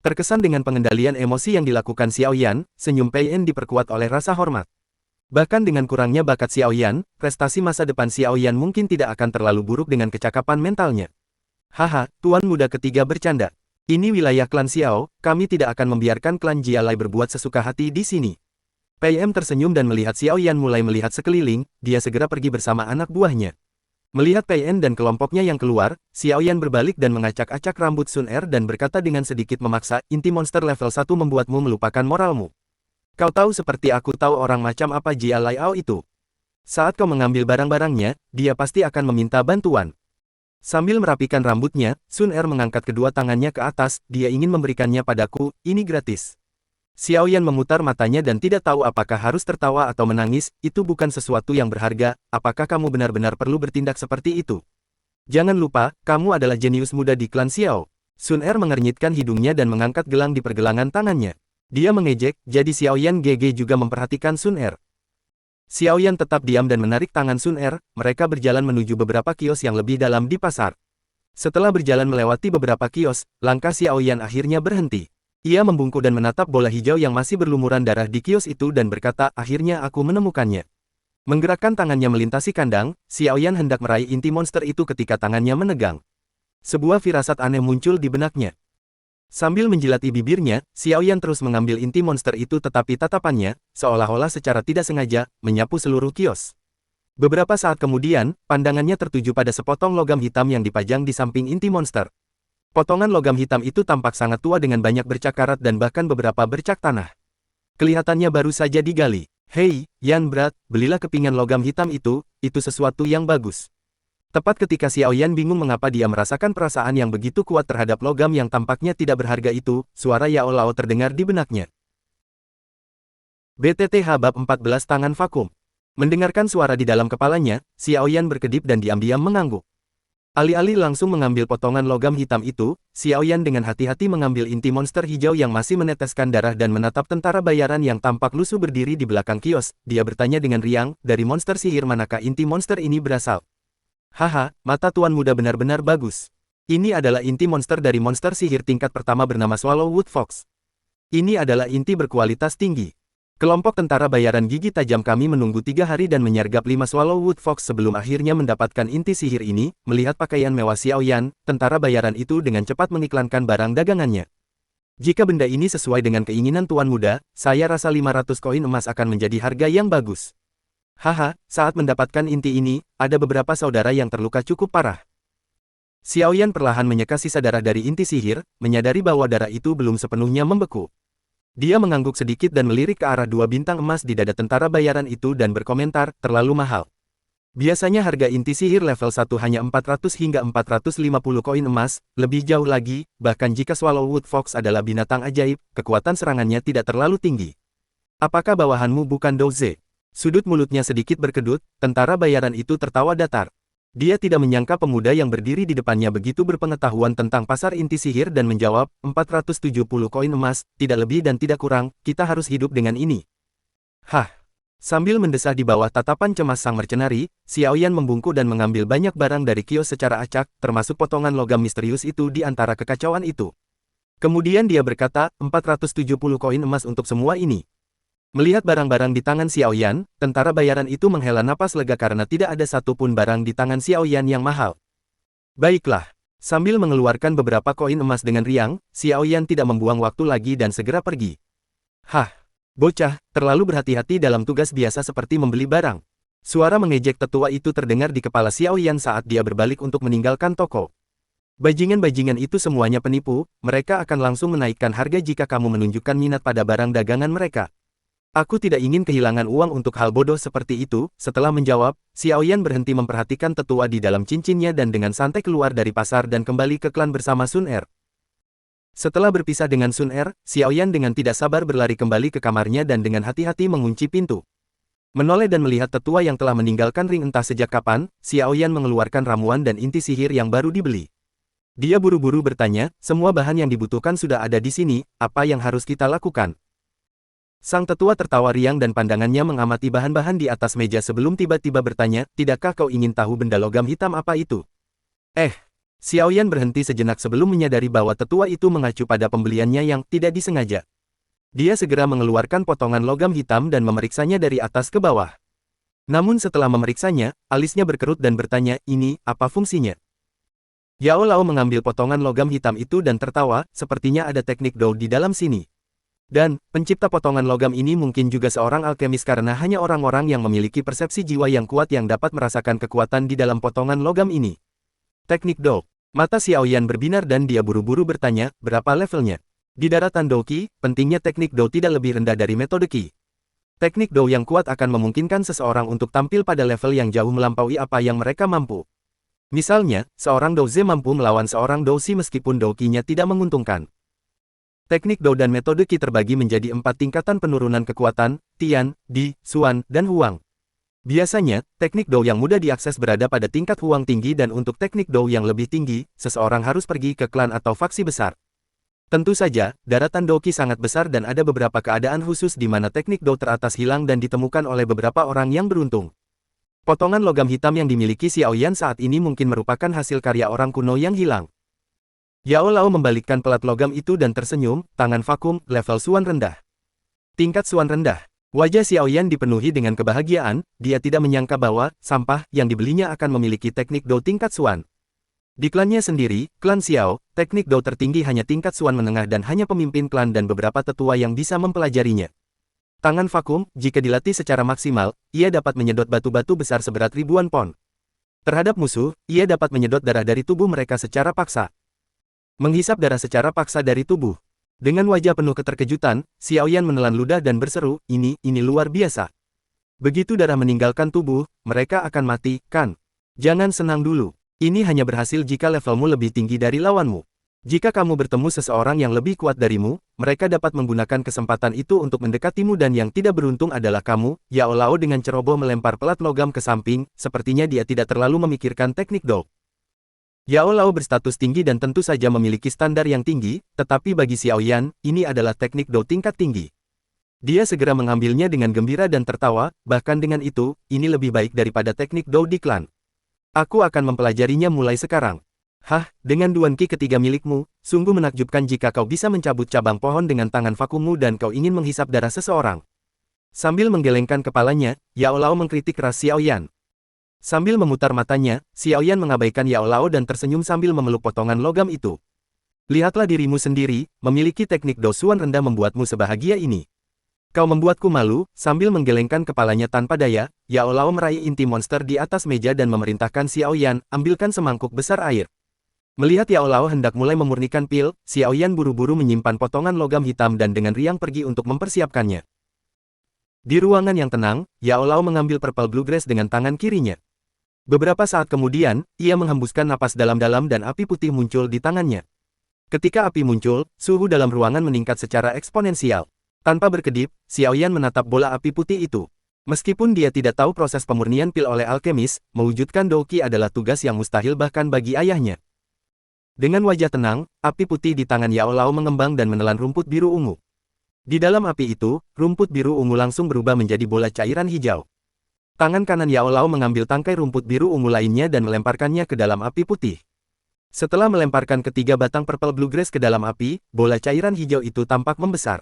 Terkesan dengan pengendalian emosi yang dilakukan Xiao Yan, senyum Pei En diperkuat oleh rasa hormat. Bahkan dengan kurangnya bakat Xiao Yan, prestasi masa depan Xiao Yan mungkin tidak akan terlalu buruk dengan kecakapan mentalnya. Haha, Tuan Muda ketiga bercanda. Ini wilayah klan Xiao, kami tidak akan membiarkan klan Jia Lai berbuat sesuka hati di sini. Pei En tersenyum dan melihat Xiao Yan mulai melihat sekeliling, dia segera pergi bersama anak buahnya. Melihat Pei En dan kelompoknya yang keluar, Xiao Yan berbalik dan mengacak-acak rambut Sun Er dan berkata dengan sedikit memaksa, inti monster level 1 membuatmu melupakan moralmu. Kau tahu seperti aku tahu orang macam apa Jia Laiao itu. Saat kau mengambil barang-barangnya, dia pasti akan meminta bantuan. Sambil merapikan rambutnya, Sun Er mengangkat kedua tangannya ke atas, dia ingin memberikannya padaku, ini gratis. Xiao Yan memutar matanya dan tidak tahu apakah harus tertawa atau menangis, itu bukan sesuatu yang berharga, apakah kamu benar-benar perlu bertindak seperti itu? Jangan lupa, kamu adalah jenius muda di klan Xiao. Sun Er mengernyitkan hidungnya dan mengangkat gelang di pergelangan tangannya. Dia mengejek, jadi Xiao Yan GG juga memperhatikan Sun Er. Xiao Yan tetap diam dan menarik tangan Sun Er, mereka berjalan menuju beberapa kios yang lebih dalam di pasar. Setelah berjalan melewati beberapa kios, langkah Xiao Yan akhirnya berhenti. Ia membungkuk dan menatap bola hijau yang masih berlumuran darah di kios itu dan berkata, akhirnya aku menemukannya. Menggerakkan tangannya melintasi kandang, Xiao Yan hendak meraih inti monster itu ketika tangannya menegang. Sebuah firasat aneh muncul di benaknya. Sambil menjilati bibirnya, Xiao Yan terus mengambil inti monster itu tetapi tatapannya, seolah-olah secara tidak sengaja, menyapu seluruh kios. Beberapa saat kemudian, pandangannya tertuju pada sepotong logam hitam yang dipajang di samping inti monster. Potongan logam hitam itu tampak sangat tua dengan banyak bercak karat dan bahkan beberapa bercak tanah. Kelihatannya baru saja digali. Hei, Yan Brat, belilah kepingan logam hitam itu sesuatu yang bagus. Tepat ketika Xiao Yan bingung mengapa dia merasakan perasaan yang begitu kuat terhadap logam yang tampaknya tidak berharga itu, suara Yao Lao terdengar di benaknya. BTTH Bab 14 Tangan Vakum. Mendengarkan suara di dalam kepalanya, Xiao Yan berkedip dan diam-diam mengangguk. Alih-alih langsung mengambil potongan logam hitam itu, Xiao Yan dengan hati-hati mengambil inti monster hijau yang masih meneteskan darah dan menatap tentara bayaran yang tampak lusuh berdiri di belakang kios. Dia bertanya dengan riang, dari monster sihir manakah inti monster ini berasal? Haha, mata Tuan Muda benar-benar bagus. Ini adalah inti monster dari monster sihir tingkat pertama bernama Swallowwood Fox. Ini adalah inti berkualitas tinggi. Kelompok tentara bayaran gigi tajam kami menunggu 3 hari dan menyergap 5 Swallowwood Fox sebelum akhirnya mendapatkan inti sihir ini. Melihat pakaian mewah Xiao Yan, tentara bayaran itu dengan cepat mengiklankan barang dagangannya. Jika benda ini sesuai dengan keinginan Tuan Muda, saya rasa 500 koin emas akan menjadi harga yang bagus. Haha, saat mendapatkan inti ini, ada beberapa saudara yang terluka cukup parah. Xiao Yan perlahan menyeka sisa darah dari inti sihir, menyadari bahwa darah itu belum sepenuhnya membeku. Dia mengangguk sedikit dan melirik ke arah 2 bintang emas di dada tentara bayaran itu dan berkomentar, terlalu mahal. Biasanya harga inti sihir level 1 hanya 400 hingga 450 koin emas, lebih jauh lagi, bahkan jika Swallowwood Fox adalah binatang ajaib, kekuatan serangannya tidak terlalu tinggi. Apakah bawahanmu bukan Douze? Sudut mulutnya sedikit berkedut, tentara bayaran itu tertawa datar. Dia tidak menyangka pemuda yang berdiri di depannya begitu berpengetahuan tentang pasar inti sihir dan menjawab, 470 koin emas, tidak lebih dan tidak kurang, kita harus hidup dengan ini. Hah! Sambil mendesah di bawah tatapan cemas sang mercenari, Xiaoyan membungkuk dan mengambil banyak barang dari kios secara acak, termasuk potongan logam misterius itu di antara kekacauan itu. Kemudian dia berkata, 470 koin emas untuk semua ini. Melihat barang-barang di tangan Xiaoyan, tentara bayaran itu menghela napas lega karena tidak ada satupun barang di tangan Xiaoyan yang mahal. Baiklah. Sambil mengeluarkan beberapa koin emas dengan riang, Xiaoyan tidak membuang waktu lagi dan segera pergi. Hah! Bocah, terlalu berhati-hati dalam tugas biasa seperti membeli barang. Suara mengejek tetua itu terdengar di kepala Xiaoyan saat dia berbalik untuk meninggalkan toko. Bajingan-bajingan itu semuanya penipu, mereka akan langsung menaikkan harga jika kamu menunjukkan minat pada barang dagangan mereka. Aku tidak ingin kehilangan uang untuk hal bodoh seperti itu. Setelah menjawab, Xiaoyan berhenti memperhatikan tetua di dalam cincinnya dan dengan santai keluar dari pasar dan kembali ke klan bersama Sun Er. Setelah berpisah dengan Sun Er, Xiaoyan dengan tidak sabar berlari kembali ke kamarnya dan dengan hati-hati mengunci pintu. Menoleh dan melihat tetua yang telah meninggalkan ring entah sejak kapan, Xiaoyan mengeluarkan ramuan dan inti sihir yang baru dibeli. Dia buru-buru bertanya, semua bahan yang dibutuhkan sudah ada di sini, apa yang harus kita lakukan? Sang tetua tertawa riang dan pandangannya mengamati bahan-bahan di atas meja sebelum tiba-tiba bertanya, tidakkah kau ingin tahu benda logam hitam apa itu? Xiaoyan berhenti sejenak sebelum menyadari bahwa tetua itu mengacu pada pembeliannya yang tidak disengaja. Dia segera mengeluarkan potongan logam hitam dan memeriksanya dari atas ke bawah. Namun setelah memeriksanya, alisnya berkerut dan bertanya, ini, apa fungsinya? Yao Lao mengambil potongan logam hitam itu dan tertawa, sepertinya ada teknik Dou di dalam sini. Dan, pencipta potongan logam ini mungkin juga seorang alkemis karena hanya orang-orang yang memiliki persepsi jiwa yang kuat yang dapat merasakan kekuatan di dalam potongan logam ini. Teknik Dou. Mata Xiaoyan berbinar dan dia buru-buru bertanya, berapa levelnya? Di daratan Douqi, pentingnya teknik Dou tidak lebih rendah dari metode Qi. Teknik Dou yang kuat akan memungkinkan seseorang untuk tampil pada level yang jauh melampaui apa yang mereka mampu. Misalnya, seorang Douze mampu melawan seorang Douxi meskipun Douqi-nya tidak menguntungkan. Teknik Dou dan metode Qi terbagi menjadi 4 tingkatan penurunan kekuatan, Tian, Di, Xuan, dan Huang. Biasanya, teknik Dou yang mudah diakses berada pada tingkat Huang tinggi dan untuk teknik Dou yang lebih tinggi, seseorang harus pergi ke klan atau faksi besar. Tentu saja, daratan Douqi sangat besar dan ada beberapa keadaan khusus di mana teknik Dou teratas hilang dan ditemukan oleh beberapa orang yang beruntung. Potongan logam hitam yang dimiliki Xiaoyan saat ini mungkin merupakan hasil karya orang kuno yang hilang. Yao Lao membalikkan pelat logam itu dan tersenyum, tangan vakum, level Xuan rendah. Tingkat Xuan rendah. Wajah Xiaoyan dipenuhi dengan kebahagiaan, dia tidak menyangka bahwa sampah yang dibelinya akan memiliki teknik Dou tingkat Xuan. Di klannya sendiri, klan Xiao, teknik Dou tertinggi hanya tingkat Xuan menengah dan hanya pemimpin klan dan beberapa tetua yang bisa mempelajarinya. Tangan vakum, jika dilatih secara maksimal, ia dapat menyedot batu-batu besar seberat ribuan pon. Terhadap musuh, ia dapat menyedot darah dari tubuh mereka secara paksa. Menghisap darah secara paksa dari tubuh. Dengan wajah penuh keterkejutan, Xiaoyan menelan ludah dan berseru, ini luar biasa. Begitu darah meninggalkan tubuh, mereka akan mati, kan? Jangan senang dulu. Ini hanya berhasil jika levelmu lebih tinggi dari lawanmu. Jika kamu bertemu seseorang yang lebih kuat darimu, mereka dapat menggunakan kesempatan itu untuk mendekatimu dan yang tidak beruntung adalah kamu. Yao Lao dengan ceroboh melempar pelat logam ke samping, sepertinya dia tidak terlalu memikirkan teknik Dou. Yao Lao berstatus tinggi dan tentu saja memiliki standar yang tinggi, tetapi bagi Xiaoyan, ini adalah teknik Dou tingkat tinggi. Dia segera mengambilnya dengan gembira dan tertawa, bahkan dengan itu, ini lebih baik daripada teknik Dou di klan. Aku akan mempelajarinya mulai sekarang. Hah, dengan Duan Qi ketiga milikmu, sungguh menakjubkan jika kau bisa mencabut cabang pohon dengan tangan vakummu dan kau ingin menghisap darah seseorang. Sambil menggelengkan kepalanya, Yao Lao mengkritik keras Xiaoyan. Sambil memutar matanya, Xiaoyan mengabaikan Yao Lao dan tersenyum sambil memeluk potongan logam itu. Lihatlah dirimu sendiri, memiliki teknik Dou Xuan rendah membuatmu sebahagia ini. Kau membuatku malu. Sambil menggelengkan kepalanya tanpa daya, Yao Lao meraih inti monster di atas meja dan memerintahkan Xiaoyan, ambilkan semangkuk besar air. Melihat Yao Lao hendak mulai memurnikan pil, Xiaoyan buru-buru menyimpan potongan logam hitam dan dengan riang pergi untuk mempersiapkannya. Di ruangan yang tenang, Yao Lao mengambil purple bluegrass dengan tangan kirinya. Beberapa saat kemudian, ia menghembuskan napas dalam-dalam dan api putih muncul di tangannya. Ketika api muncul, suhu dalam ruangan meningkat secara eksponensial. Tanpa berkedip, Xiaoyan menatap bola api putih itu. Meskipun dia tidak tahu proses pemurnian pil oleh alkemis, mewujudkan Douqi adalah tugas yang mustahil bahkan bagi ayahnya. Dengan wajah tenang, api putih di tangan Yao Lao mengembang dan menelan rumput biru ungu. Di dalam api itu, rumput biru ungu langsung berubah menjadi bola cairan hijau. Tangan kanan Yao Lao mengambil tangkai rumput biru ungu lainnya dan melemparkannya ke dalam api putih. Setelah melemparkan ketiga batang purple bluegrass ke dalam api, bola cairan hijau itu tampak membesar.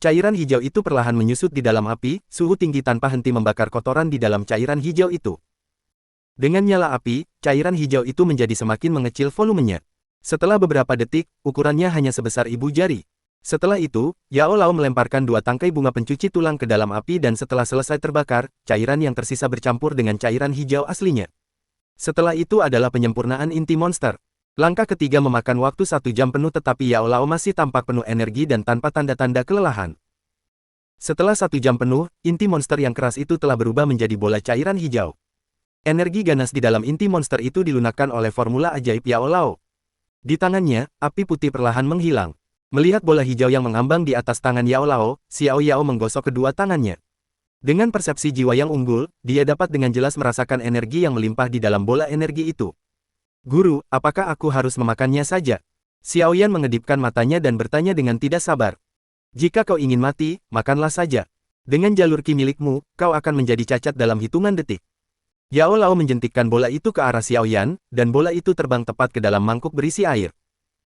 Cairan hijau itu perlahan menyusut di dalam api, suhu tinggi tanpa henti membakar kotoran di dalam cairan hijau itu. Dengan nyala api, cairan hijau itu menjadi semakin mengecil volumenya. Setelah beberapa detik, ukurannya hanya sebesar ibu jari. Setelah itu, Yao Lao melemparkan dua tangkai bunga pencuci tulang ke dalam api dan setelah selesai terbakar, cairan yang tersisa bercampur dengan cairan hijau aslinya. Setelah itu adalah penyempurnaan inti monster. Langkah ketiga memakan waktu 1 jam penuh tetapi Yao Lao masih tampak penuh energi dan tanpa tanda-tanda kelelahan. Setelah 1 jam penuh, inti monster yang keras itu telah berubah menjadi bola cairan hijau. Energi ganas di dalam inti monster itu dilunakkan oleh formula ajaib Yao Lao. Di tangannya, api putih perlahan menghilang. Melihat bola hijau yang mengambang di atas tangan Yao Lao, Xiao Yao menggosok kedua tangannya. Dengan persepsi jiwa yang unggul, dia dapat dengan jelas merasakan energi yang melimpah di dalam bola energi itu. Guru, apakah aku harus memakannya saja? Xiaoyan mengedipkan matanya dan bertanya dengan tidak sabar. Jika kau ingin mati, makanlah saja. Dengan jalur ki milikmu, kau akan menjadi cacat dalam hitungan detik. Yao Lao menjentikkan bola itu ke arah Xiaoyan, dan bola itu terbang tepat ke dalam mangkuk berisi air.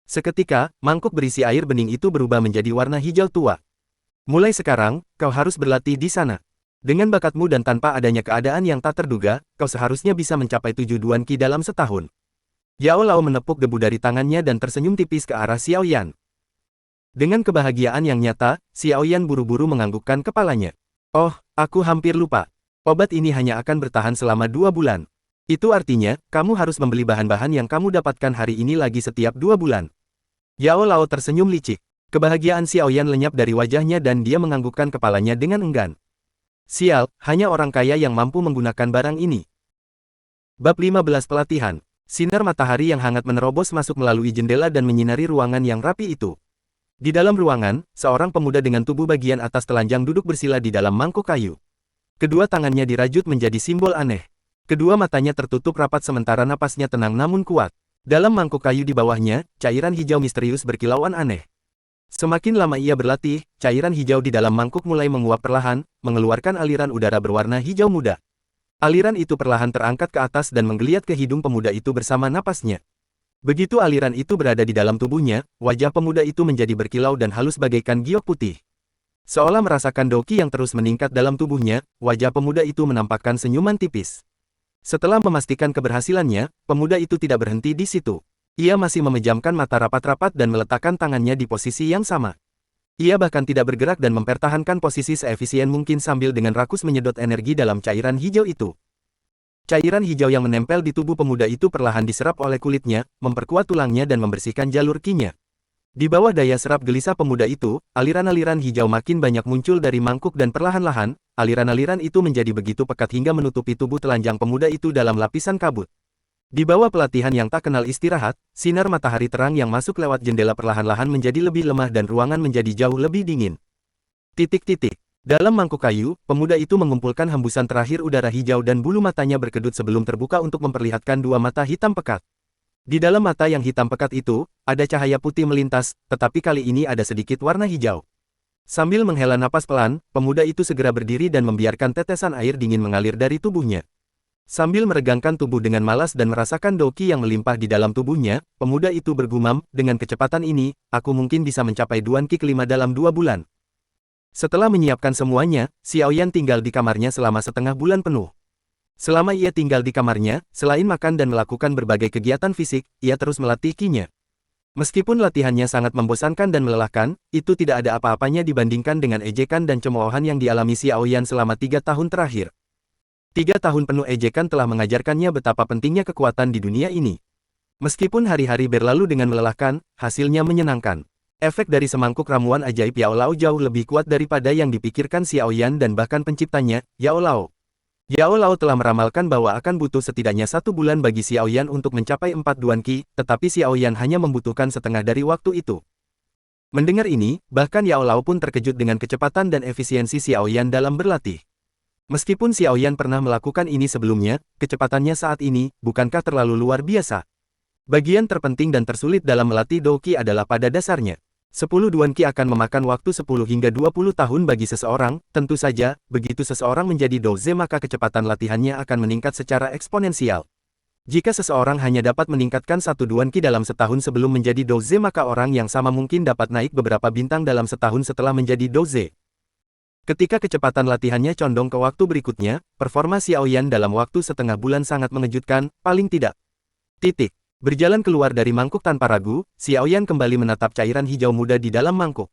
Seketika, mangkuk berisi air bening itu berubah menjadi warna hijau tua. Mulai sekarang, kau harus berlatih di sana. Dengan bakatmu dan tanpa adanya keadaan yang tak terduga, kau seharusnya bisa mencapai 7 duan ki dalam setahun. Yao Lao menepuk debu dari tangannya dan tersenyum tipis ke arah Xiaoyan. Dengan kebahagiaan yang nyata, Xiaoyan buru-buru menganggukkan kepalanya. Oh, aku hampir lupa. Obat ini hanya akan bertahan selama 2 bulan. Itu artinya, kamu harus membeli bahan-bahan yang kamu dapatkan hari ini lagi setiap 2 bulan. Yao Lao tersenyum licik. Kebahagiaan Xiaoyan lenyap dari wajahnya dan dia menganggukkan kepalanya dengan enggan. Sial, hanya orang kaya yang mampu menggunakan barang ini. Bab 15 Pelatihan. Sinar matahari yang hangat menerobos masuk melalui jendela dan menyinari ruangan yang rapi itu. Di dalam ruangan, seorang pemuda dengan tubuh bagian atas telanjang duduk bersila di dalam mangkuk kayu. Kedua tangannya dirajut menjadi simbol aneh. Kedua matanya tertutup rapat sementara napasnya tenang namun kuat. Dalam mangkuk kayu di bawahnya, cairan hijau misterius berkilauan aneh. Semakin lama ia berlatih, cairan hijau di dalam mangkuk mulai menguap perlahan, mengeluarkan aliran udara berwarna hijau muda. Aliran itu perlahan terangkat ke atas dan menggeliat ke hidung pemuda itu bersama napasnya. Begitu aliran itu berada di dalam tubuhnya, wajah pemuda itu menjadi berkilau dan halus bagaikan giok putih. Seolah merasakan Douqi yang terus meningkat dalam tubuhnya, wajah pemuda itu menampakkan senyuman tipis. Setelah memastikan keberhasilannya, pemuda itu tidak berhenti di situ. Ia masih memejamkan mata rapat-rapat dan meletakkan tangannya di posisi yang sama. Ia bahkan tidak bergerak dan mempertahankan posisi seefisien mungkin sambil dengan rakus menyedot energi dalam cairan hijau itu. Cairan hijau yang menempel di tubuh pemuda itu perlahan diserap oleh kulitnya, memperkuat tulangnya dan membersihkan jalur ki-nya. Di bawah daya serap gelisah pemuda itu, aliran-aliran hijau makin banyak muncul dari mangkuk dan perlahan-lahan, aliran-aliran itu menjadi begitu pekat hingga menutupi tubuh telanjang pemuda itu dalam lapisan kabut. Di bawah pelatihan yang tak kenal istirahat, sinar matahari terang yang masuk lewat jendela perlahan-lahan menjadi lebih lemah dan ruangan menjadi jauh lebih dingin. Titik-titik. Dalam mangkuk kayu, pemuda itu mengumpulkan hembusan terakhir udara hijau dan bulu matanya berkedut sebelum terbuka untuk memperlihatkan dua mata hitam pekat. Di dalam mata yang hitam pekat itu, ada cahaya putih melintas, tetapi kali ini ada sedikit warna hijau. Sambil menghela napas pelan, pemuda itu segera berdiri dan membiarkan tetesan air dingin mengalir dari tubuhnya. Sambil meregangkan tubuh dengan malas dan merasakan Douqi yang melimpah di dalam tubuhnya, pemuda itu bergumam, dengan kecepatan ini, aku mungkin bisa mencapai duan ki kelima dalam 2 bulan. Setelah menyiapkan semuanya, Xiaoyan tinggal di kamarnya selama setengah bulan penuh. Selama ia tinggal di kamarnya, selain makan dan melakukan berbagai kegiatan fisik, ia terus melatih ki-nya. Meskipun latihannya sangat membosankan dan melelahkan, itu tidak ada apa-apanya dibandingkan dengan ejekan dan cemoohan yang dialami Xiaoyan selama 3 tahun terakhir. 3 tahun penuh ejekan telah mengajarkannya betapa pentingnya kekuatan di dunia ini. Meskipun hari-hari berlalu dengan melelahkan, hasilnya menyenangkan. Efek dari semangkuk ramuan ajaib Yao Lao jauh lebih kuat daripada yang dipikirkan Xiaoyan dan bahkan penciptanya, Yao Lao. Yao Lao telah meramalkan bahwa akan butuh setidaknya 1 bulan bagi Xiao Yan untuk mencapai 4 Duan Qi, tetapi Xiao Yan hanya membutuhkan setengah dari waktu itu. Mendengar ini, bahkan Yao Lao pun terkejut dengan kecepatan dan efisiensi Xiao Yan dalam berlatih. Meskipun Xiao Yan pernah melakukan ini sebelumnya, kecepatannya saat ini, bukankah terlalu luar biasa? Bagian terpenting dan tersulit dalam melatih Do Qi adalah pada dasarnya. 10 Duan Qi akan memakan waktu 10 hingga 20 tahun bagi seseorang, tentu saja, begitu seseorang menjadi doze maka kecepatan latihannya akan meningkat secara eksponensial. Jika seseorang hanya dapat meningkatkan 1 Duan Qi dalam setahun sebelum menjadi doze maka orang yang sama mungkin dapat naik beberapa bintang dalam setahun setelah menjadi doze. Ketika kecepatan latihannya condong ke waktu berikutnya, performa Xiao Yan dalam waktu setengah bulan sangat mengejutkan, paling tidak. Berjalan keluar dari mangkuk tanpa ragu, Xiao Yan kembali menatap cairan hijau muda di dalam mangkuk.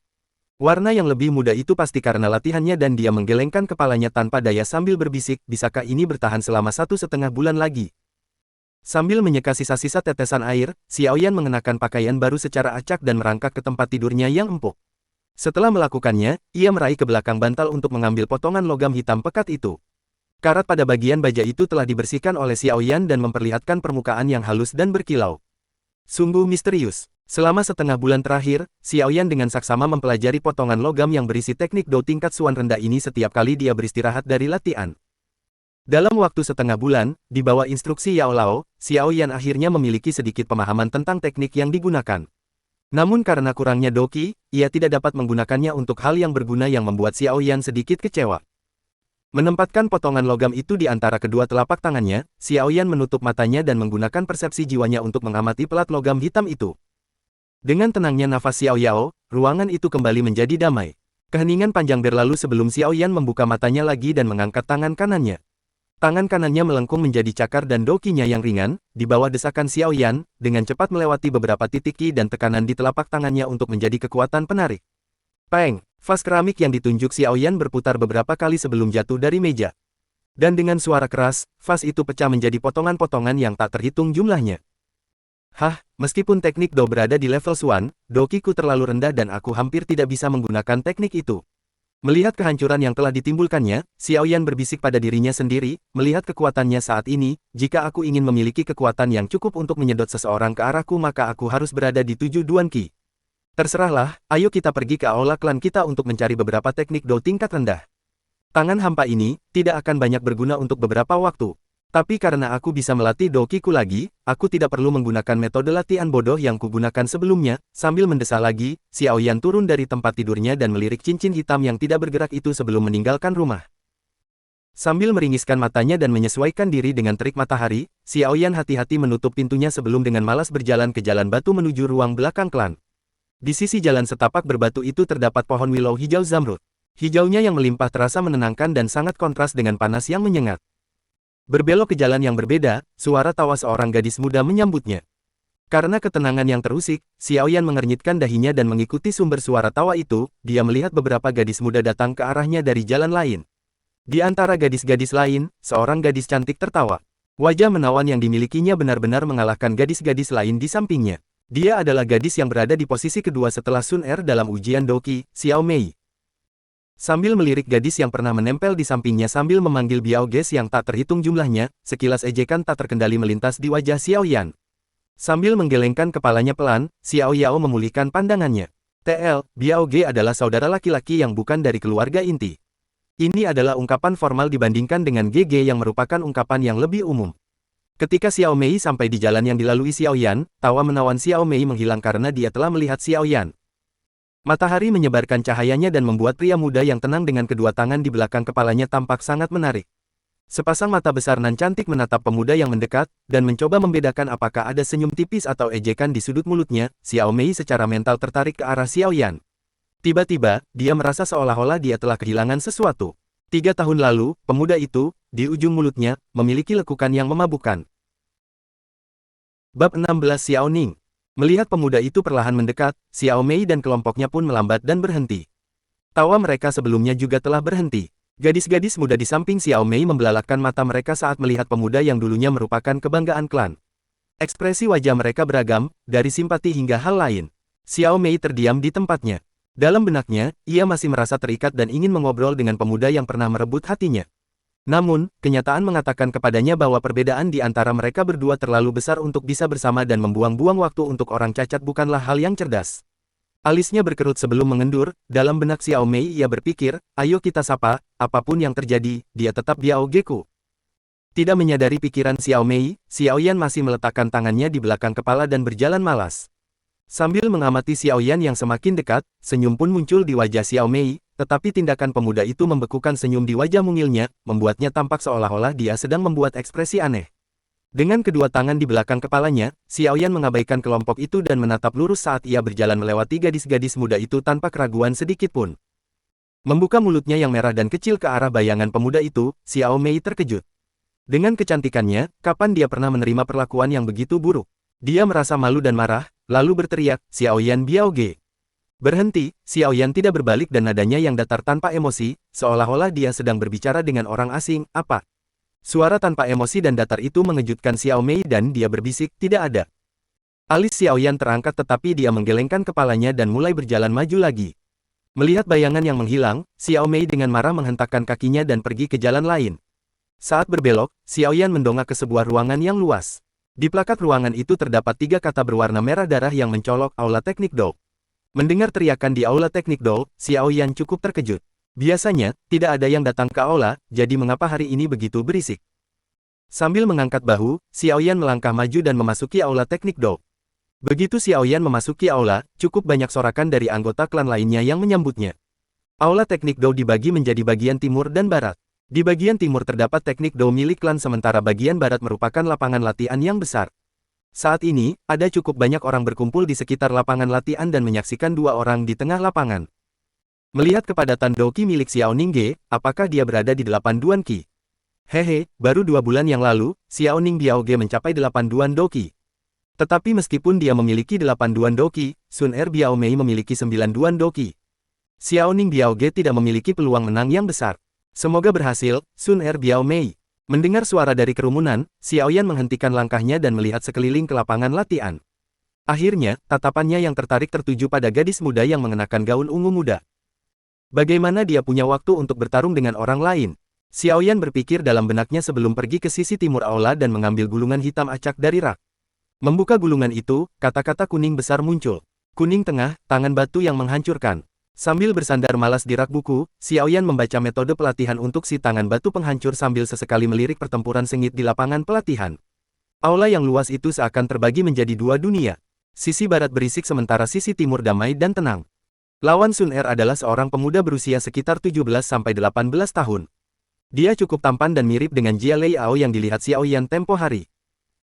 Warna yang lebih muda itu pasti karena latihannya dan dia menggelengkan kepalanya tanpa daya sambil berbisik, bisakah ini bertahan selama 1,5 bulan lagi? Sambil menyeka sisa-sisa tetesan air, Xiao Yan mengenakan pakaian baru secara acak dan merangkak ke tempat tidurnya yang empuk. Setelah melakukannya, ia meraih ke belakang bantal untuk mengambil potongan logam hitam pekat itu. Karat pada bagian baja itu telah dibersihkan oleh Xiao Yan dan memperlihatkan permukaan yang halus dan berkilau. Sungguh misterius. Selama setengah bulan terakhir, Xiao Yan dengan saksama mempelajari potongan logam yang berisi teknik Do tingkat Suan rendah ini setiap kali dia beristirahat dari latihan. Dalam waktu setengah bulan, di bawah instruksi Yao Lao, Xiao Yan akhirnya memiliki sedikit pemahaman tentang teknik yang digunakan. Namun karena kurangnya Do Qi, ia tidak dapat menggunakannya untuk hal yang berguna yang membuat Xiao Yan sedikit kecewa. Menempatkan potongan logam itu di antara kedua telapak tangannya, Xiao Yan menutup matanya dan menggunakan persepsi jiwanya untuk mengamati pelat logam hitam itu. Dengan tenangnya nafas Xiao Yao, ruangan itu kembali menjadi damai. Keheningan panjang berlalu sebelum Xiao Yan membuka matanya lagi dan mengangkat tangan kanannya. Tangan kanannya melengkung menjadi cakar dan Do Qi-nya yang ringan, di bawah desakan Xiao Yan, dengan cepat melewati beberapa titik Qi dan tekanan di telapak tangannya untuk menjadi kekuatan penarik. Peng! Vas keramik yang ditunjuk Xiao Yan berputar beberapa kali sebelum jatuh dari meja. Dan dengan suara keras, vas itu pecah menjadi potongan-potongan yang tak terhitung jumlahnya. Meskipun teknik Do berada di level Suan, Do Qi-ku terlalu rendah dan aku hampir tidak bisa menggunakan teknik itu. Melihat kehancuran yang telah ditimbulkannya, Xiao Yan berbisik pada dirinya sendiri, melihat kekuatannya saat ini, jika aku ingin memiliki kekuatan yang cukup untuk menyedot seseorang ke arahku maka aku harus berada di 7 Duan Qi. Terserahlah, ayo kita pergi ke aula klan kita untuk mencari beberapa teknik Do tingkat rendah. Tangan hampa ini, tidak akan banyak berguna untuk beberapa waktu. Tapi karena aku bisa melatih Do Qi-ku lagi, aku tidak perlu menggunakan metode latihan bodoh yang kugunakan sebelumnya. Sambil mendesah lagi, Xiao Yan turun dari tempat tidurnya dan melirik cincin hitam yang tidak bergerak itu sebelum meninggalkan rumah. Sambil meringiskan matanya dan menyesuaikan diri dengan terik matahari, Xiao Yan hati-hati menutup pintunya sebelum dengan malas berjalan ke jalan batu menuju ruang belakang klan. Di sisi jalan setapak berbatu itu terdapat pohon willow hijau zamrud. Hijaunya yang melimpah terasa menenangkan dan sangat kontras dengan panas yang menyengat. Berbelok ke jalan yang berbeda, suara tawa seorang gadis muda menyambutnya. Karena ketenangan yang terusik, Xiao Yan mengernyitkan dahinya dan mengikuti sumber suara tawa itu, dia melihat beberapa gadis muda datang ke arahnya dari jalan lain. Di antara gadis-gadis lain, seorang gadis cantik tertawa. Wajah menawan yang dimilikinya benar-benar mengalahkan gadis-gadis lain di sampingnya. Dia adalah gadis yang berada di posisi kedua setelah Sun Er dalam ujian Do Qi, Xiao Mei. Sambil melirik gadis yang pernah menempel di sampingnya sambil memanggil Biao Ges yang tak terhitung jumlahnya, sekilas ejekan tak terkendali melintas di wajah Xiao Yan. Sambil menggelengkan kepalanya pelan, Xiao Yao memulihkan pandangannya. TL, Biao Ge adalah saudara laki-laki yang bukan dari keluarga inti. Ini adalah ungkapan formal dibandingkan dengan GG yang merupakan ungkapan yang lebih umum. Ketika Xiao Mei sampai di jalan yang dilalui Xiao Yan, tawa menawan Xiao Mei menghilang karena dia telah melihat Xiao Yan. Matahari menyebarkan cahayanya dan membuat pria muda yang tenang dengan kedua tangan di belakang kepalanya tampak sangat menarik. Sepasang mata besar nan cantik menatap pemuda yang mendekat, dan mencoba membedakan apakah ada senyum tipis atau ejekan di sudut mulutnya. Xiao Mei secara mental tertarik ke arah Xiao Yan. Tiba-tiba, dia merasa seolah-olah dia telah kehilangan sesuatu. 3 tahun lalu, pemuda itu, di ujung mulutnya, memiliki lekukan yang memabukkan. Bab 16 Xiao Ning. Melihat pemuda itu perlahan mendekat, Xiao Mei dan kelompoknya pun melambat dan berhenti. Tawa mereka sebelumnya juga telah berhenti. Gadis-gadis muda di samping Xiao Mei membelalakkan mata mereka saat melihat pemuda yang dulunya merupakan kebanggaan klan. Ekspresi wajah mereka beragam, dari simpati hingga hal lain. Xiao Mei terdiam di tempatnya. Dalam benaknya, ia masih merasa terikat dan ingin mengobrol dengan pemuda yang pernah merebut hatinya. Namun, kenyataan mengatakan kepadanya bahwa perbedaan di antara mereka berdua terlalu besar untuk bisa bersama dan membuang-buang waktu untuk orang cacat bukanlah hal yang cerdas. Alisnya berkerut sebelum mengendur, dalam benak Xiao Mei ia berpikir, ayo kita sapa, apapun yang terjadi, dia tetap Biao Geku. Tidak menyadari pikiran Xiao Mei, Xiao Yan masih meletakkan tangannya di belakang kepala dan berjalan malas. Sambil mengamati Xiao Yan yang semakin dekat, senyum pun muncul di wajah Xiao Mei, tetapi tindakan pemuda itu membekukan senyum di wajah mungilnya, membuatnya tampak seolah-olah dia sedang membuat ekspresi aneh. Dengan kedua tangan di belakang kepalanya, Xiao Yan mengabaikan kelompok itu dan menatap lurus saat ia berjalan melewati gadis-gadis muda itu tanpa keraguan sedikit pun. Membuka mulutnya yang merah dan kecil ke arah bayangan pemuda itu, Xiao Mei terkejut. Dengan kecantikannya, kapan dia pernah menerima perlakuan yang begitu buruk? Dia merasa malu dan marah, lalu berteriak, Xiao Yan Biao Ge. Berhenti, Xiao Yan tidak berbalik dan nadanya yang datar tanpa emosi, seolah-olah dia sedang berbicara dengan orang asing, apa? Suara tanpa emosi dan datar itu mengejutkan Xiao Mei dan dia berbisik, tidak ada. Alis Xiao Yan terangkat tetapi dia menggelengkan kepalanya dan mulai berjalan maju lagi. Melihat bayangan yang menghilang, Xiao Mei dengan marah menghentakkan kakinya dan pergi ke jalan lain. Saat berbelok, Xiao Yan mendongak ke sebuah ruangan yang luas. Di plakat ruangan itu terdapat 3 kata berwarna merah darah yang mencolok, Aula Teknik Do. Mendengar teriakan di Aula Teknik Do, Xiao Yan cukup terkejut. Biasanya, tidak ada yang datang ke aula, jadi mengapa hari ini begitu berisik? Sambil mengangkat bahu, Xiao Yan melangkah maju dan memasuki Aula Teknik Do. Begitu Xiao Yan memasuki aula, cukup banyak sorakan dari anggota klan lainnya yang menyambutnya. Aula Teknik Do dibagi menjadi bagian timur dan barat. Di bagian timur terdapat Teknik Do milik klan sementara bagian barat merupakan lapangan latihan yang besar. Saat ini, ada cukup banyak orang berkumpul di sekitar lapangan latihan dan menyaksikan 2 orang di tengah lapangan. Melihat kepadatan Doki milik Xiao Ningge, apakah dia berada di 8 Duan Qi? Hehe, baru 2 bulan yang lalu, Xiao Ning Biao Ge mencapai 8 Duan Doki. Tetapi meskipun dia memiliki 8 Duan Doki, Sun Er Biao Mei memiliki 9 Duan Doki. Xiao Ning Biao Ge tidak memiliki peluang menang yang besar. Semoga berhasil, Sun Er Biao Mei. Mendengar suara dari kerumunan, Xiao Yan menghentikan langkahnya dan melihat sekeliling ke lapangan latihan. Akhirnya, tatapannya yang tertarik tertuju pada gadis muda yang mengenakan gaun ungu muda. Bagaimana dia punya waktu untuk bertarung dengan orang lain? Xiao Yan berpikir dalam benaknya sebelum pergi ke sisi timur aula dan mengambil gulungan hitam acak dari rak. Membuka gulungan itu, kata-kata kuning besar muncul. Kuning tengah, tangan batu yang menghancurkan. Sambil bersandar malas di rak buku, Xiao Yan membaca metode pelatihan untuk si tangan batu penghancur sambil sesekali melirik pertempuran sengit di lapangan pelatihan. Aula yang luas itu seakan terbagi menjadi 2 dunia. Sisi barat berisik sementara sisi timur damai dan tenang. Lawan Sun Er adalah seorang pemuda berusia sekitar 17-18 tahun. Dia cukup tampan dan mirip dengan Jia Lei Ao yang dilihat Xiao Yan tempo hari.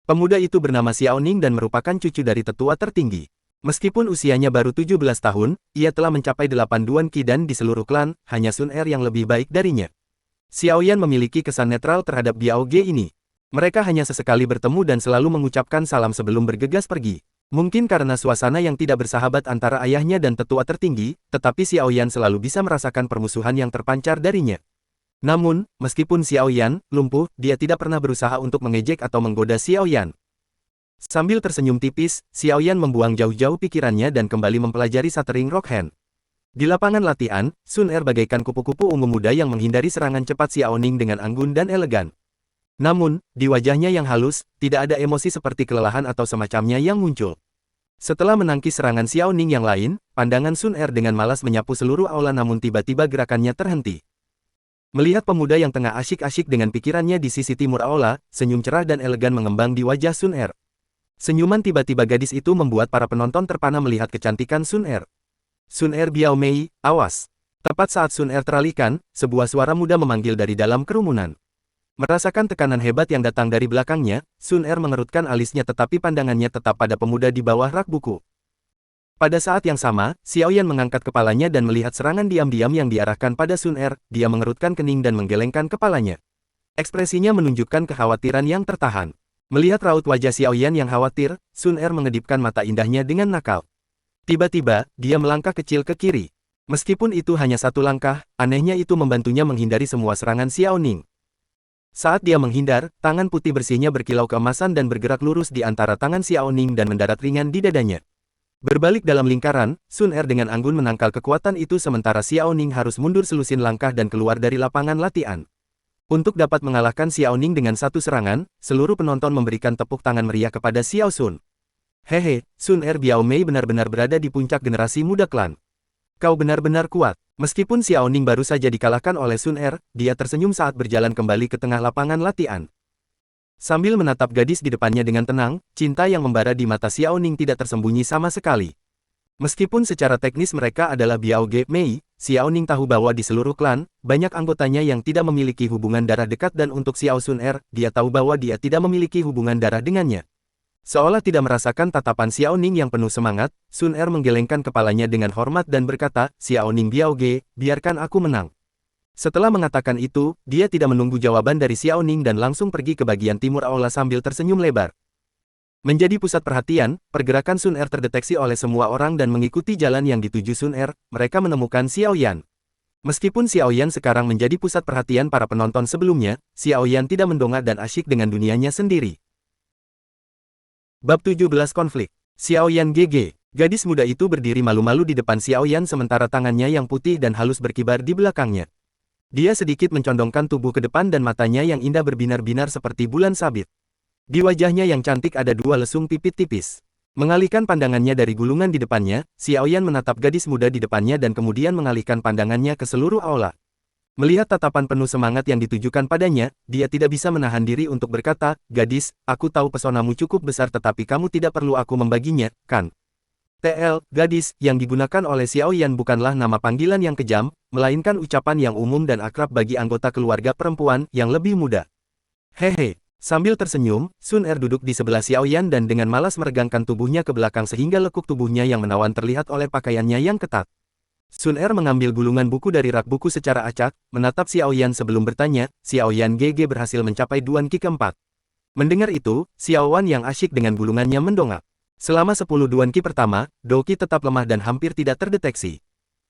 Pemuda itu bernama Xiao Ning dan merupakan cucu dari tetua tertinggi. Meskipun usianya baru 17 tahun, ia telah mencapai 8 Duan Qi dan di seluruh klan, hanya Sun Er yang lebih baik darinya. Xiao Yan memiliki kesan netral terhadap Biao Ge ini. Mereka hanya sesekali bertemu dan selalu mengucapkan salam sebelum bergegas pergi. Mungkin karena suasana yang tidak bersahabat antara ayahnya dan tetua tertinggi, tetapi Xiao Yan selalu bisa merasakan permusuhan yang terpancar darinya. Namun, meskipun Xiao Yan lumpuh, dia tidak pernah berusaha untuk mengejek atau menggoda Xiao Yan. Sambil tersenyum tipis, Xiao Yan membuang jauh-jauh pikirannya dan kembali mempelajari Shattering Rock Hand. Di lapangan latihan, Sun Er bagaikan kupu-kupu ungu muda yang menghindari serangan cepat Xiao Ning dengan anggun dan elegan. Namun, di wajahnya yang halus, tidak ada emosi seperti kelelahan atau semacamnya yang muncul. Setelah menangkis serangan Xiao Ning yang lain, pandangan Sun Er dengan malas menyapu seluruh aula namun tiba-tiba gerakannya terhenti. Melihat pemuda yang tengah asyik-asyik dengan pikirannya di sisi timur aula, senyum cerah dan elegan mengembang di wajah Sun Er. Senyuman tiba-tiba gadis itu membuat para penonton terpana melihat kecantikan Sun Er. Sun Er Biao Mei, awas! Tepat saat Sun Er teralihkan, sebuah suara muda memanggil dari dalam kerumunan. Merasakan tekanan hebat yang datang dari belakangnya, Sun Er mengerutkan alisnya tetapi pandangannya tetap pada pemuda di bawah rak buku. Pada saat yang sama, Xiao Yan mengangkat kepalanya dan melihat serangan diam-diam yang diarahkan pada Sun Er, dia mengerutkan kening dan menggelengkan kepalanya. Ekspresinya menunjukkan kekhawatiran yang tertahan. Melihat raut wajah Xiao Yan yang khawatir, Sun Er mengedipkan mata indahnya dengan nakal. Tiba-tiba, dia melangkah kecil ke kiri. Meskipun itu hanya 1 langkah, anehnya itu membantunya menghindari semua serangan Xiao Ning. Saat dia menghindar, tangan putih bersihnya berkilau keemasan dan bergerak lurus di antara tangan Xiao Ning dan mendarat ringan di dadanya. Berbalik dalam lingkaran, Sun Er dengan anggun menangkal kekuatan itu sementara Xiao Ning harus mundur selusin langkah dan keluar dari lapangan latihan. Untuk dapat mengalahkan Xiaoning dengan satu serangan, seluruh penonton memberikan tepuk tangan meriah kepada Xiao Sun. Hehe, Sun Er Biao Mei benar-benar berada di puncak generasi muda klan. Kau benar-benar kuat. Meskipun Xiaoning baru saja dikalahkan oleh Sun Er, dia tersenyum saat berjalan kembali ke tengah lapangan latihan. Sambil menatap gadis di depannya dengan tenang, cinta yang membara di mata Xiaoning tidak tersembunyi sama sekali. Meskipun secara teknis mereka adalah Biao Ge Mei, Xiaoning tahu bahwa di seluruh klan, banyak anggotanya yang tidak memiliki hubungan darah dekat dan untuk Xiao Sun Er, dia tahu bahwa dia tidak memiliki hubungan darah dengannya. Seolah tidak merasakan tatapan Xiaoning yang penuh semangat, Sun Er menggelengkan kepalanya dengan hormat dan berkata, Xiaoning Biao Ge, biarkan aku menang. Setelah mengatakan itu, dia tidak menunggu jawaban dari Xiaoning dan langsung pergi ke bagian timur aula sambil tersenyum lebar. Menjadi pusat perhatian, pergerakan Sun Er terdeteksi oleh semua orang dan mengikuti jalan yang dituju Sun Er, mereka menemukan Xiao Yan. Meskipun Xiao Yan sekarang menjadi pusat perhatian para penonton sebelumnya, Xiao Yan tidak mendongak dan asyik dengan dunianya sendiri. Bab 17 Konflik. Xiao Yan GG. Gadis muda itu berdiri malu-malu di depan Xiao Yan sementara tangannya yang putih dan halus berkibar di belakangnya. Dia sedikit mencondongkan tubuh ke depan dan matanya yang indah berbinar-binar seperti bulan sabit. Di wajahnya yang cantik ada dua lesung pipit tipis. Mengalihkan pandangannya dari gulungan di depannya, Xiao Yan menatap gadis muda di depannya dan kemudian mengalihkan pandangannya ke seluruh aula. Melihat tatapan penuh semangat yang ditujukan padanya, dia tidak bisa menahan diri untuk berkata, gadis, aku tahu pesonamu cukup besar tetapi kamu tidak perlu aku membaginya, kan? TL, gadis, yang digunakan oleh Xiao Yan bukanlah nama panggilan yang kejam, melainkan ucapan yang umum dan akrab bagi anggota keluarga perempuan yang lebih muda. Hehe. Sambil tersenyum, Sun Er duduk di sebelah Xiao Yan dan dengan malas meregangkan tubuhnya ke belakang sehingga lekuk tubuhnya yang menawan terlihat oleh pakaiannya yang ketat. Sun Er mengambil gulungan buku dari rak buku secara acak, menatap Xiao Yan sebelum bertanya, Xiao Yan GG berhasil mencapai Duan Qi keempat. Mendengar itu, Xiao Wan yang asyik dengan gulungannya mendongak. Selama 10 Duan Qi pertama, Doqi tetap lemah dan hampir tidak terdeteksi.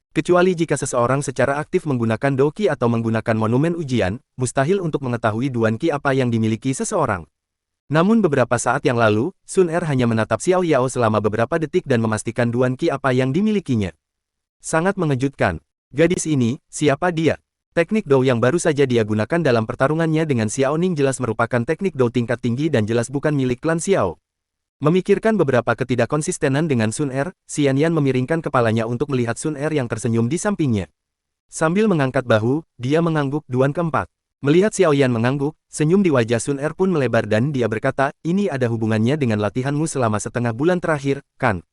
Kecuali jika seseorang secara aktif menggunakan Doqi atau menggunakan monumen ujian, mustahil untuk mengetahui Duan Qi apa yang dimiliki seseorang. Namun beberapa saat yang lalu, Sun Er hanya menatap Xiao Yao selama beberapa detik dan memastikan Duan Qi apa yang dimilikinya. Sangat mengejutkan. Gadis ini, siapa dia? Teknik Dou yang baru saja dia gunakan dalam pertarungannya dengan Xiaoning jelas merupakan teknik Dou tingkat tinggi dan jelas bukan milik klan Xiao. Memikirkan beberapa ketidakkonsistenan dengan Sun Er, Xian Yan memiringkan kepalanya untuk melihat Sun Er yang tersenyum di sampingnya. Sambil mengangkat bahu, dia mengangguk Duan keempat. Melihat Xiao Yan mengangguk, senyum di wajah Sun Er pun melebar dan dia berkata, ini ada hubungannya dengan latihanmu selama setengah bulan terakhir, kan?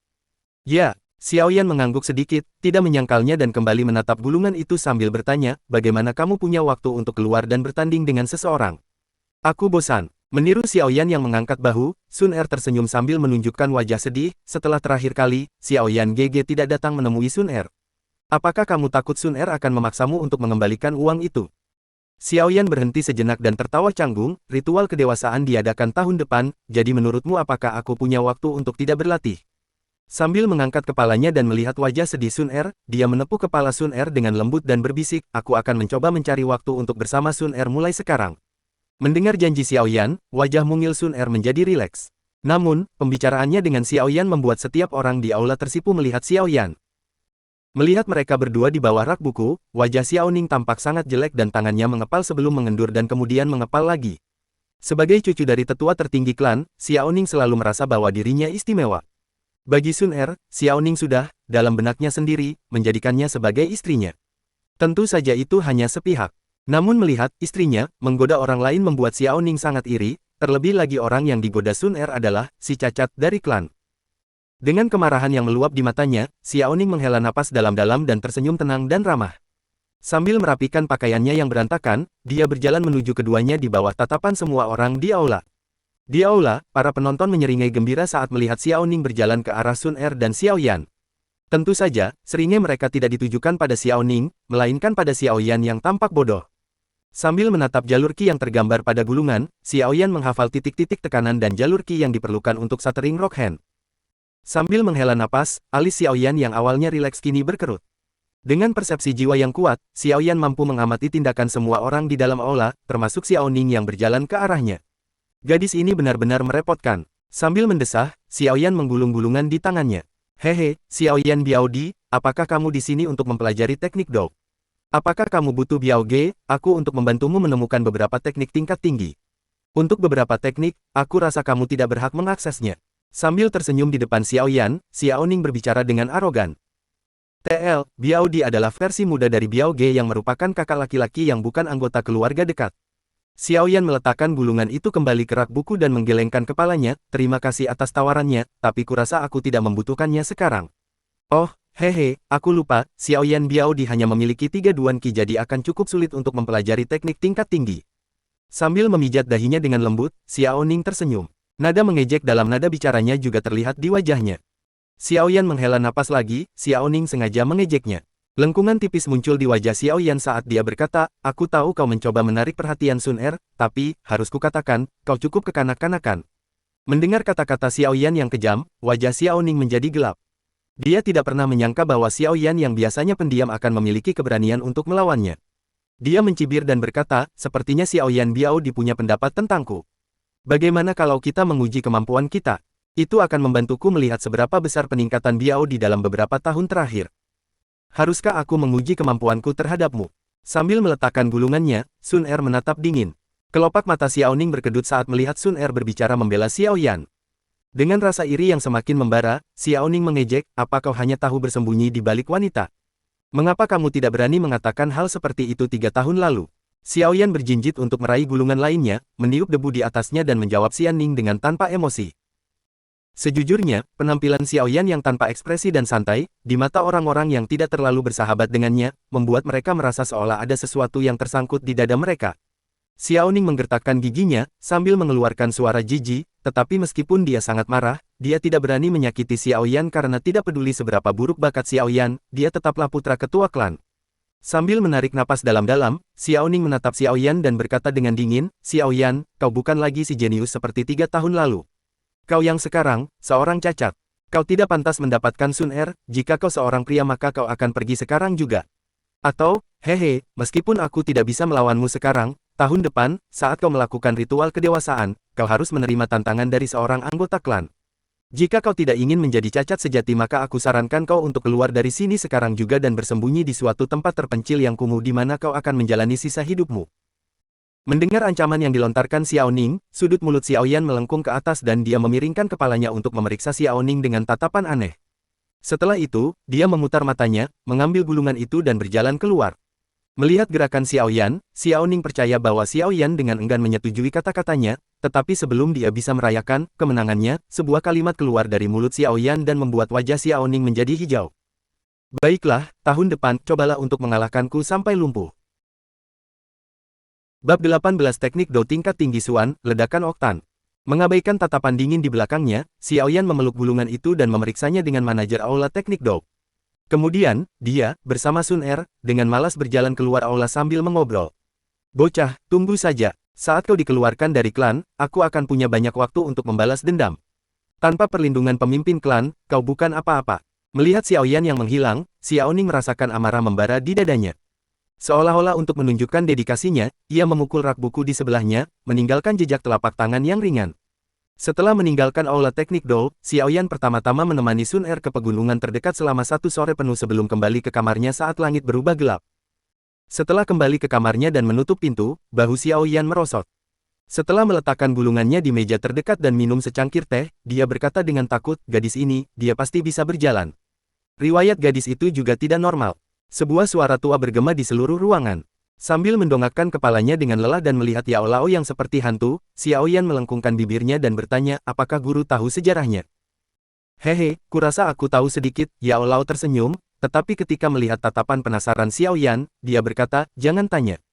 Ya, Xiao Yan mengangguk sedikit, tidak menyangkalnya dan kembali menatap gulungan itu sambil bertanya, bagaimana kamu punya waktu untuk keluar dan bertanding dengan seseorang? Aku bosan. Meniru Xiao Yan yang mengangkat bahu, Sun Er tersenyum sambil menunjukkan wajah sedih, setelah terakhir kali, Xiao Yan GG tidak datang menemui Sun Er. Apakah kamu takut Sun Er akan memaksamu untuk mengembalikan uang itu? Xiao Yan berhenti sejenak dan tertawa canggung, ritual kedewasaan diadakan tahun depan, jadi menurutmu apakah aku punya waktu untuk tidak berlatih? Sambil mengangkat kepalanya dan melihat wajah sedih Sun Er, dia menepuk kepala Sun Er dengan lembut dan berbisik, aku akan mencoba mencari waktu untuk bersama Sun Er mulai sekarang. Mendengar janji Xiao Yan, wajah mungil Sun Er menjadi rileks. Namun, pembicaraannya dengan Xiao Yan membuat setiap orang di aula tersipu melihat Xiao Yan. Melihat mereka berdua di bawah rak buku, wajah Xiaoning tampak sangat jelek dan tangannya mengepal sebelum mengendur dan kemudian mengepal lagi. Sebagai cucu dari tetua tertinggi klan, Xiaoning selalu merasa bahwa dirinya istimewa. Bagi Sun Er, Xiaoning sudah, dalam benaknya sendiri, menjadikannya sebagai istrinya. Tentu saja itu hanya sepihak. Namun melihat istrinya menggoda orang lain membuat Xiaoning sangat iri, terlebih lagi orang yang digoda Sun Er adalah si cacat dari klan. Dengan kemarahan yang meluap di matanya, Xiaoning menghela napas dalam-dalam dan tersenyum tenang dan ramah. Sambil merapikan pakaiannya yang berantakan, dia berjalan menuju keduanya di bawah tatapan semua orang di aula. Di aula, para penonton menyeringai gembira saat melihat Xiaoning berjalan ke arah Sun Er dan Xiao Yan. Tentu saja, seringai mereka tidak ditujukan pada Xiaoning, melainkan pada Xiao Yan yang tampak bodoh. Sambil menatap jalur Qi yang tergambar pada gulungan, Xiao Yan menghafal titik-titik tekanan dan jalur Qi yang diperlukan untuk Shattering Rock Hand. Sambil menghela napas, alis Xiao Yan yang awalnya rileks kini berkerut. Dengan persepsi jiwa yang kuat, Xiao Yan mampu mengamati tindakan semua orang di dalam aula, termasuk Xiaoning yang berjalan ke arahnya. Gadis ini benar-benar merepotkan. Sambil mendesah, Xiao Yan menggulung gulungan di tangannya. Hehe, Xiao Yan Biaodi, apakah kamu di sini untuk mempelajari teknik Dou? Apakah kamu butuh Biaoge, aku untuk membantumu menemukan beberapa teknik tingkat tinggi. Untuk beberapa teknik, aku rasa kamu tidak berhak mengaksesnya. Sambil tersenyum di depan Xiaoyan, Xiaoning berbicara dengan arogan. TL, Biaodi adalah versi muda dari Biaoge yang merupakan kakak laki-laki yang bukan anggota keluarga dekat. Xiaoyan meletakkan gulungan itu kembali ke rak buku dan menggelengkan kepalanya, terima kasih atas tawarannya, tapi kurasa aku tidak membutuhkannya sekarang. Oh, hehe, aku lupa, Xiaoyan Biaodi hanya memiliki 3 Duan Qi jadi akan cukup sulit untuk mempelajari teknik tingkat tinggi. Sambil memijat dahinya dengan lembut, Xiaoning tersenyum. Nada mengejek dalam nada bicaranya juga terlihat di wajahnya. Xiaoyan menghela napas lagi, Xiaoning sengaja mengejeknya. Lengkungan tipis muncul di wajah Xiaoyan saat dia berkata, aku tahu kau mencoba menarik perhatian Sun Er, tapi, harus kukatakan, kau cukup kekanak-kanakan. Mendengar kata-kata Xiaoyan yang kejam, wajah Xiaoning menjadi gelap. Dia tidak pernah menyangka bahwa Xiaoyan yang biasanya pendiam akan memiliki keberanian untuk melawannya. Dia mencibir dan berkata, sepertinya Xiaoyan Biao punya pendapat tentangku. Bagaimana kalau kita menguji kemampuan kita? Itu akan membantuku melihat seberapa besar peningkatan Biao di dalam beberapa tahun terakhir. Haruskah aku menguji kemampuanku terhadapmu? Sambil meletakkan gulungannya, Sun Er menatap dingin. Kelopak mata Xiaoning berkedut saat melihat Sun Er berbicara membela Xiaoyan. Dengan rasa iri yang semakin membara, Xiaoning mengejek, apa kau hanya tahu bersembunyi di balik wanita? Mengapa kamu tidak berani mengatakan hal seperti itu 3 tahun lalu? Xiaoyan berjinjit untuk meraih gulungan lainnya, meniup debu di atasnya dan menjawab Xiaoning dengan tanpa emosi. Sejujurnya, penampilan Xiaoyan yang tanpa ekspresi dan santai, di mata orang-orang yang tidak terlalu bersahabat dengannya, membuat mereka merasa seolah ada sesuatu yang tersangkut di dada mereka. Xiaoning menggertakkan giginya, sambil mengeluarkan suara jijik, tetapi meskipun dia sangat marah, dia tidak berani menyakiti Xiaoyan karena tidak peduli seberapa buruk bakat Xiaoyan, dia tetaplah putra ketua klan. Sambil menarik napas dalam-dalam, Xiaoning menatap Xiaoyan dan berkata dengan dingin, Xiaoyan, kau bukan lagi si jenius seperti 3 tahun lalu. Kau yang sekarang, seorang cacat. Kau tidak pantas mendapatkan Sun Er, jika kau seorang pria maka kau akan pergi sekarang juga. Atau, hehe, meskipun aku tidak bisa melawanmu sekarang, tahun depan, saat kau melakukan ritual kedewasaan, kau harus menerima tantangan dari seorang anggota klan. Jika kau tidak ingin menjadi cacat sejati maka aku sarankan kau untuk keluar dari sini sekarang juga dan bersembunyi di suatu tempat terpencil yang kumuh di mana kau akan menjalani sisa hidupmu. Mendengar ancaman yang dilontarkan Xiaoning, sudut mulut Xiaoyan melengkung ke atas dan dia memiringkan kepalanya untuk memeriksa Xiaoning dengan tatapan aneh. Setelah itu, dia memutar matanya, mengambil gulungan itu dan berjalan keluar. Melihat gerakan Xiaoyan, Xiaoning percaya bahwa Xiaoyan dengan enggan menyetujui kata-katanya, tetapi sebelum dia bisa merayakan kemenangannya, sebuah kalimat keluar dari mulut Xiaoyan dan membuat wajah Xiaoning menjadi hijau. Baiklah, tahun depan, cobalah untuk mengalahkanku sampai lumpuh. Bab 18 Teknik Do Tingkat Tinggi Xuan, Ledakan Oktan. Mengabaikan tatapan dingin di belakangnya, Xiaoyan memeluk gulungan itu dan memeriksanya dengan manajer aula teknik Do. Kemudian, dia, bersama Sun Er, dengan malas berjalan keluar aula sambil mengobrol. Bocah, tunggu saja. Saat kau dikeluarkan dari klan, aku akan punya banyak waktu untuk membalas dendam. Tanpa perlindungan pemimpin klan, kau bukan apa-apa. Melihat Xiaoyan yang menghilang, Xiaoning merasakan amarah membara di dadanya. Seolah-olah untuk menunjukkan dedikasinya, ia memukul rak buku di sebelahnya, meninggalkan jejak telapak tangan yang ringan. Setelah meninggalkan aula teknik Do, Xiaoyan pertama-tama menemani Sun Er ke pegunungan terdekat selama 1 sore penuh sebelum kembali ke kamarnya saat langit berubah gelap. Setelah kembali ke kamarnya dan menutup pintu, bahu Xiaoyan merosot. Setelah meletakkan gulungannya di meja terdekat dan minum secangkir teh, dia berkata dengan takut, gadis ini, dia pasti bisa berjalan. Riwayat gadis itu juga tidak normal. Sebuah suara tua bergema di seluruh ruangan. Sambil mendongakkan kepalanya dengan lelah dan melihat Yao Lao yang seperti hantu, Xiaoyan melengkungkan bibirnya dan bertanya, apakah guru tahu sejarahnya? Hehe, kurasa aku tahu sedikit, Yao Lao tersenyum, tetapi ketika melihat tatapan penasaran Xiaoyan, dia berkata, jangan tanya.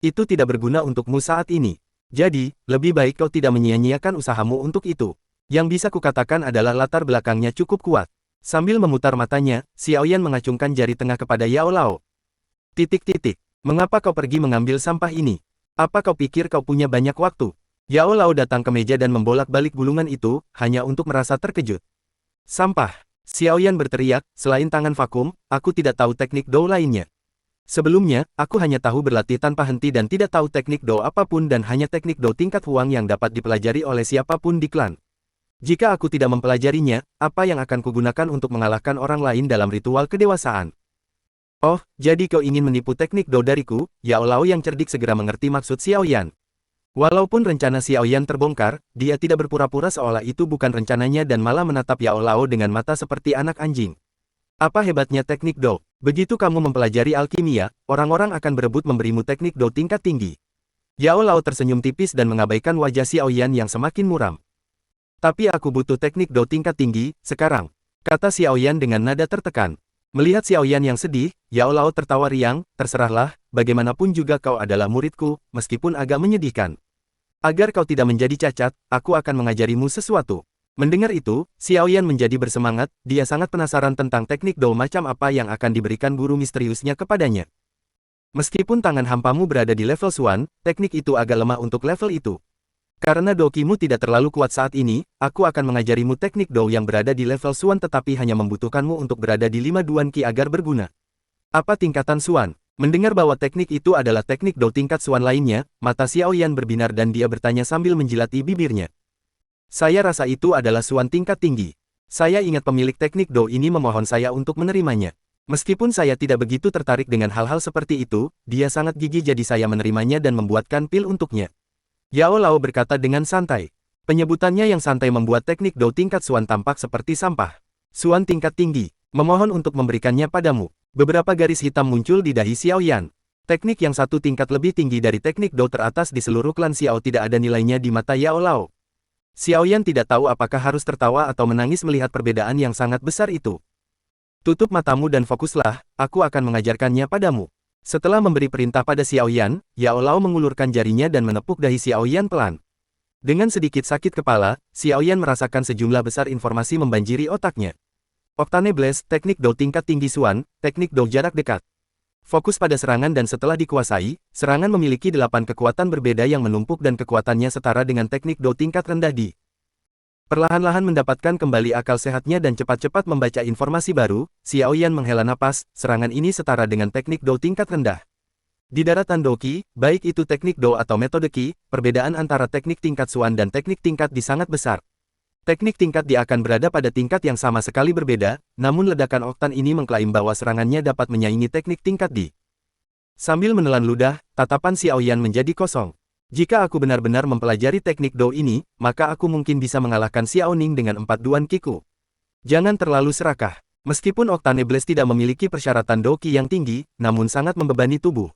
Itu tidak berguna untukmu saat ini. Jadi, lebih baik kau tidak menyia-nyiakan usahamu untuk itu. Yang bisa kukatakan adalah latar belakangnya cukup kuat. Sambil memutar matanya, Xiaoyan mengacungkan jari tengah kepada Yao Lao. Mengapa kau pergi mengambil sampah ini? Apa kau pikir kau punya banyak waktu? Yao Lao datang ke meja dan membolak-balik gulungan itu, hanya untuk merasa terkejut. Sampah! Xiaoyan berteriak, selain tangan vakum, aku tidak tahu teknik Do lainnya. Sebelumnya, aku hanya tahu berlatih tanpa henti dan tidak tahu teknik Do apapun dan hanya teknik Do tingkat Huang yang dapat dipelajari oleh siapapun di klan. Jika aku tidak mempelajarinya, apa yang akan kugunakan untuk mengalahkan orang lain dalam ritual kedewasaan? Oh, jadi kau ingin menipu teknik Do dariku? Yao Lao yang cerdik segera mengerti maksud Xiao Yan. Walaupun rencana Xiao Yan terbongkar, dia tidak berpura-pura seolah itu bukan rencananya dan malah menatap Yao Lao dengan mata seperti anak anjing. Apa hebatnya teknik Do? Begitu kamu mempelajari alkimia, orang-orang akan berebut memberimu teknik Do tingkat tinggi. Yao Lao tersenyum tipis dan mengabaikan wajah Xiao Yan yang semakin muram. Tapi aku butuh teknik Do tingkat tinggi, sekarang, kata Xiao Yan dengan nada tertekan. Melihat Xiao Yan yang sedih, Yao Lao tertawa riang, terserahlah, bagaimanapun juga kau adalah muridku, meskipun agak menyedihkan. Agar kau tidak menjadi cacat, aku akan mengajarimu sesuatu. Mendengar itu, Xiao Yan menjadi bersemangat, dia sangat penasaran tentang teknik Do macam apa yang akan diberikan guru misteriusnya kepadanya. Meskipun tangan hampamu berada di level Suan, teknik itu agak lemah untuk level itu. Karena dokimu tidak terlalu kuat saat ini, aku akan mengajarimu teknik Do yang berada di level Suan tetapi hanya membutuhkanmu untuk berada di 5 Duan Qi agar berguna. Apa tingkatan Suan? Mendengar bahwa teknik itu adalah teknik Do tingkat Suan lainnya, mata Xiao Yan berbinar dan dia bertanya sambil menjilati bibirnya. Saya rasa itu adalah Suan tingkat tinggi. Saya ingat pemilik teknik Do ini memohon saya untuk menerimanya. Meskipun saya tidak begitu tertarik dengan hal-hal seperti itu, dia sangat gigih jadi saya menerimanya dan membuatkan pil untuknya. Yao Lao berkata dengan santai. Penyebutannya yang santai membuat teknik Do tingkat Suan tampak seperti sampah. Suan tingkat tinggi, memohon untuk memberikannya padamu. Beberapa garis hitam muncul di dahi Xiao Yan. Teknik yang satu tingkat lebih tinggi dari teknik Do teratas di seluruh klan Xiao tidak ada nilainya di mata Yao Lao. Xiao Yan tidak tahu apakah harus tertawa atau menangis melihat perbedaan yang sangat besar itu. Tutup matamu dan fokuslah, aku akan mengajarkannya padamu. Setelah memberi perintah pada Xiao Yan, Yao Lao mengulurkan jarinya dan menepuk dahi Xiao Yan pelan. Dengan sedikit sakit kepala, Xiao Yan merasakan sejumlah besar informasi membanjiri otaknya. Octane Blast, teknik Do tingkat tinggi Suan, teknik Do jarak dekat. Fokus pada serangan dan setelah dikuasai, serangan memiliki 8 kekuatan berbeda yang menumpuk dan kekuatannya setara dengan teknik Do tingkat rendah di. Perlahan-lahan mendapatkan kembali akal sehatnya dan cepat-cepat membaca informasi baru, Xiao Yan menghela napas, serangan ini setara dengan teknik Do tingkat rendah. Di daratan Do Qi, baik itu teknik Do atau metode Qi, perbedaan antara teknik tingkat Suan dan teknik tingkat Di sangat besar. Teknik tingkat Di akan berada pada tingkat yang sama sekali berbeda, namun ledakan Oktan ini mengklaim bahwa serangannya dapat menyaingi teknik tingkat Di. Sambil menelan ludah, tatapan Xiao Yan menjadi kosong. Jika aku benar-benar mempelajari teknik Do ini, maka aku mungkin bisa mengalahkan Xiao Ning dengan 4 Duan Qiku. Jangan terlalu serakah. Meskipun Octane Blast tidak memiliki persyaratan Do Qi yang tinggi, namun sangat membebani tubuh.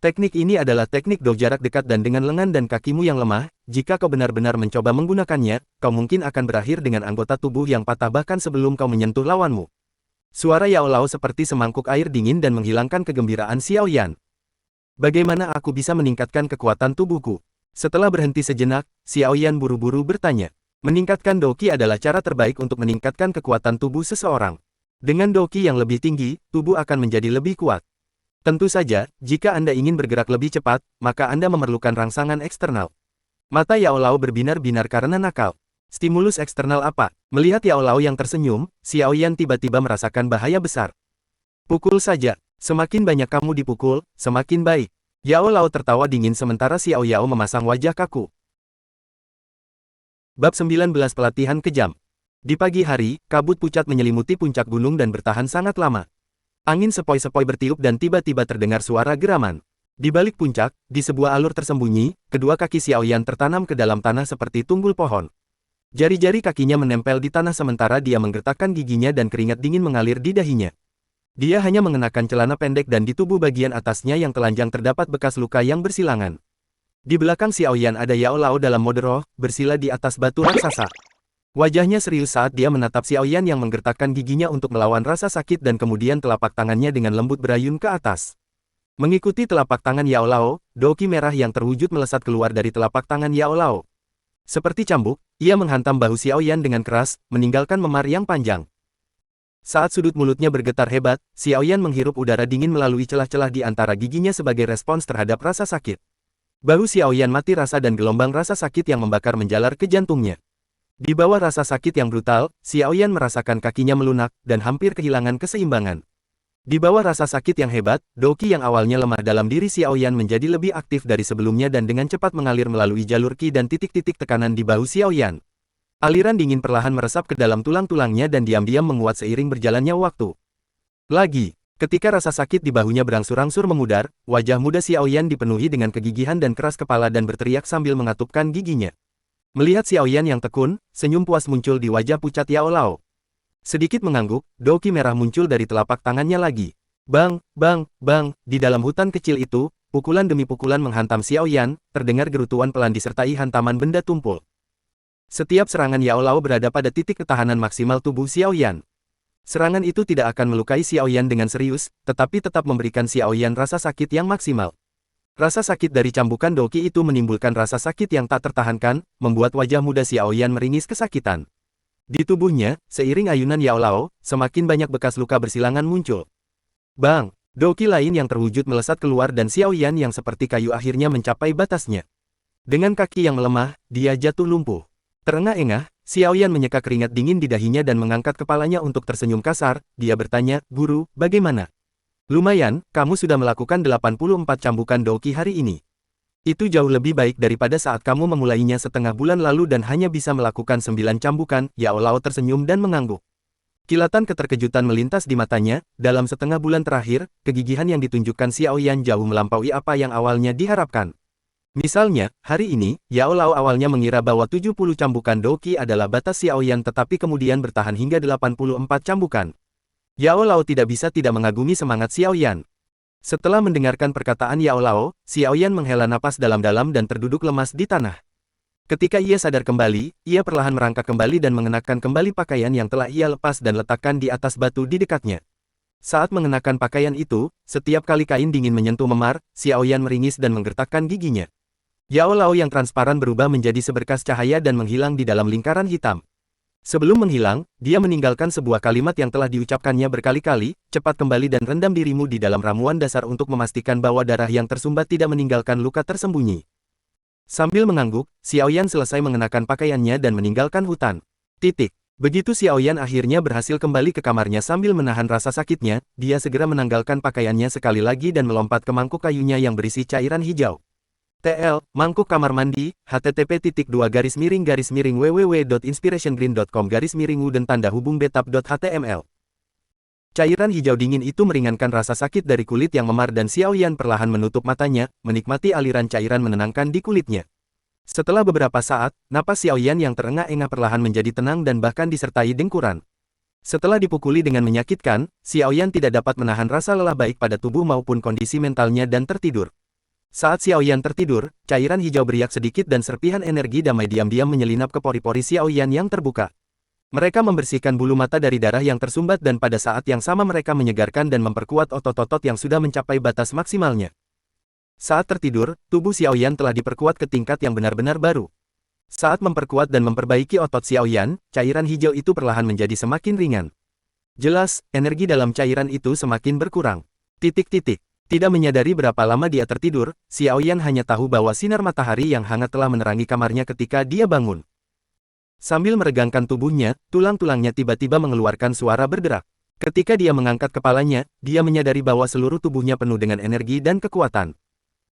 Teknik ini adalah teknik Do jarak dekat dan dengan lengan dan kakimu yang lemah, jika kau benar-benar mencoba menggunakannya, kau mungkin akan berakhir dengan anggota tubuh yang patah bahkan sebelum kau menyentuh lawanmu. Suara Yao Lao seperti semangkuk air dingin dan menghilangkan kegembiraan Xiao Yan. Bagaimana aku bisa meningkatkan kekuatan tubuhku? Setelah berhenti sejenak, Xiao Yan buru-buru bertanya. Meningkatkan Do Qi adalah cara terbaik untuk meningkatkan kekuatan tubuh seseorang. Dengan Do Qi yang lebih tinggi, tubuh akan menjadi lebih kuat. Tentu saja, jika Anda ingin bergerak lebih cepat, maka Anda memerlukan rangsangan eksternal. Mata Yao Lao berbinar-binar karena nakal. Stimulus eksternal apa? Melihat Yao Lao yang tersenyum, Xiao Yan tiba-tiba merasakan bahaya besar. Pukul saja. Semakin banyak kamu dipukul, semakin baik. Yao Lao tertawa dingin sementara Xiao Yao memasang wajah kaku. Bab 19 Pelatihan Kejam. Di pagi hari, kabut pucat menyelimuti puncak gunung dan bertahan sangat lama. Angin sepoi-sepoi bertiup dan tiba-tiba terdengar suara geraman. Di balik puncak, di sebuah alur tersembunyi, kedua kaki Xiao Yan tertanam ke dalam tanah seperti tunggul pohon. Jari-jari kakinya menempel di tanah sementara dia menggertakkan giginya dan keringat dingin mengalir di dahinya. Dia hanya mengenakan celana pendek dan di tubuh bagian atasnya yang telanjang terdapat bekas luka yang bersilangan. Di belakang Xiao Yan ada Yao Lao dalam mode roh, bersila di atas batu raksasa. Wajahnya serius saat dia menatap Xiao Yan yang menggertakkan giginya untuk melawan rasa sakit dan kemudian telapak tangannya dengan lembut berayun ke atas. Mengikuti telapak tangan Yao Lao, Do Qi merah yang terwujud melesat keluar dari telapak tangan Yao Lao. Seperti cambuk, ia menghantam bahu Xiao Yan dengan keras, meninggalkan memar yang panjang. Saat sudut mulutnya bergetar hebat, Xiao Yan menghirup udara dingin melalui celah-celah di antara giginya sebagai respons terhadap rasa sakit. Bahu Xiao Yan mati rasa dan gelombang rasa sakit yang membakar menjalar ke jantungnya. Di bawah rasa sakit yang brutal, Xiao Yan merasakan kakinya melunak dan hampir kehilangan keseimbangan. Di bawah rasa sakit yang hebat, Do Qi yang awalnya lemah dalam diri Xiao Yan menjadi lebih aktif dari sebelumnya dan dengan cepat mengalir melalui jalur Qi dan titik-titik tekanan di bahu Xiao Yan. Aliran dingin perlahan meresap ke dalam tulang-tulangnya dan diam-diam menguat seiring berjalannya waktu. Lagi, Ketika rasa sakit di bahunya berangsur-angsur memudar, wajah muda Xiaoyan dipenuhi dengan kegigihan dan keras kepala dan berteriak sambil mengatupkan giginya. Melihat Xiaoyan yang tekun, senyum puas muncul di wajah pucat Yao Lao. Sedikit mengangguk, doki merah muncul dari telapak tangannya lagi. Bang, bang, bang, di dalam hutan kecil itu, pukulan demi pukulan menghantam Xiaoyan, terdengar gerutuan pelan disertai hantaman benda tumpul. Setiap serangan Yao Lao berada pada titik ketahanan maksimal tubuh Xiaoyan. Serangan itu tidak akan melukai Xiaoyan dengan serius, tetapi tetap memberikan Xiaoyan rasa sakit yang maksimal. Rasa sakit dari cambukan doki itu menimbulkan rasa sakit yang tak tertahankan, membuat wajah muda Xiaoyan meringis kesakitan. Di tubuhnya, seiring ayunan Yao Lao, semakin banyak bekas luka bersilangan muncul. Bang! Doki lain yang terwujud melesat keluar dan Xiaoyan yang seperti kayu akhirnya mencapai batasnya. Dengan kaki yang melemah, dia jatuh lumpuh. Terengah-engah, Xiaoyan menyeka keringat dingin di dahinya dan mengangkat kepalanya untuk tersenyum kasar. Dia bertanya, "Guru, bagaimana?" "Lumayan, kamu sudah melakukan 84 cambukan doki hari ini. Itu jauh lebih baik daripada saat kamu memulainya setengah bulan lalu dan hanya bisa melakukan 9 cambukan." Yao Lao tersenyum dan mengangguk. Kilatan keterkejutan melintas di matanya. Dalam setengah bulan terakhir, kegigihan yang ditunjukkan Xiaoyan jauh melampaui apa yang awalnya diharapkan. Misalnya, hari ini, Yao Lao awalnya mengira bahwa 70 cambukan doki adalah batas Xiaoyan tetapi kemudian bertahan hingga 84 cambukan. Yao Lao tidak bisa tidak mengagumi semangat Xiaoyan. Setelah mendengarkan perkataan Yao Lao, Xiaoyan menghela napas dalam-dalam dan terduduk lemas di tanah. Ketika ia sadar kembali, ia perlahan merangkak kembali dan mengenakan kembali pakaian yang telah ia lepas dan letakkan di atas batu di dekatnya. Saat mengenakan pakaian itu, setiap kali kain dingin menyentuh memar, Xiaoyan meringis dan menggertakkan giginya. Yao Lao yang transparan berubah menjadi seberkas cahaya dan menghilang di dalam lingkaran hitam. Sebelum menghilang, dia meninggalkan sebuah kalimat yang telah diucapkannya berkali-kali, "Cepat kembali dan rendam dirimu di dalam ramuan dasar untuk memastikan bahwa darah yang tersumbat tidak meninggalkan luka tersembunyi." Sambil mengangguk, Xiaoyan selesai mengenakan pakaiannya dan meninggalkan hutan. Begitu Xiaoyan akhirnya berhasil kembali ke kamarnya sambil menahan rasa sakitnya, dia segera menanggalkan pakaiannya sekali lagi dan melompat ke mangkuk kayunya yang berisi cairan hijau. TL, mangkuk kamar mandi, http://www.inspirationgreen.com/u dan tanda hubung betap.html. Cairan hijau dingin itu meringankan rasa sakit dari kulit yang memar dan Xiaoyan perlahan menutup matanya, menikmati aliran cairan menenangkan di kulitnya. Setelah beberapa saat, napas Xiaoyan yang terengah-engah perlahan menjadi tenang dan bahkan disertai dengkuran. Setelah dipukuli dengan menyakitkan, Xiaoyan tidak dapat menahan rasa lelah baik pada tubuh maupun kondisi mentalnya dan tertidur. Saat Xiaoyan tertidur, cairan hijau beriak sedikit dan serpihan energi damai diam-diam menyelinap ke pori-pori Xiaoyan yang terbuka. Mereka membersihkan bulu mata dari darah yang tersumbat dan pada saat yang sama mereka menyegarkan dan memperkuat otot-otot yang sudah mencapai batas maksimalnya. Saat tertidur, tubuh Xiaoyan telah diperkuat ke tingkat yang benar-benar baru. Saat memperkuat dan memperbaiki otot Xiaoyan, cairan hijau itu perlahan menjadi semakin ringan. Jelas, energi dalam cairan itu semakin berkurang. Tidak menyadari berapa lama dia tertidur, Xiaoyan hanya tahu bahwa sinar matahari yang hangat telah menerangi kamarnya ketika dia bangun. Sambil meregangkan tubuhnya, tulang-tulangnya tiba-tiba mengeluarkan suara berderak. Ketika dia mengangkat kepalanya, dia menyadari bahwa seluruh tubuhnya penuh dengan energi dan kekuatan.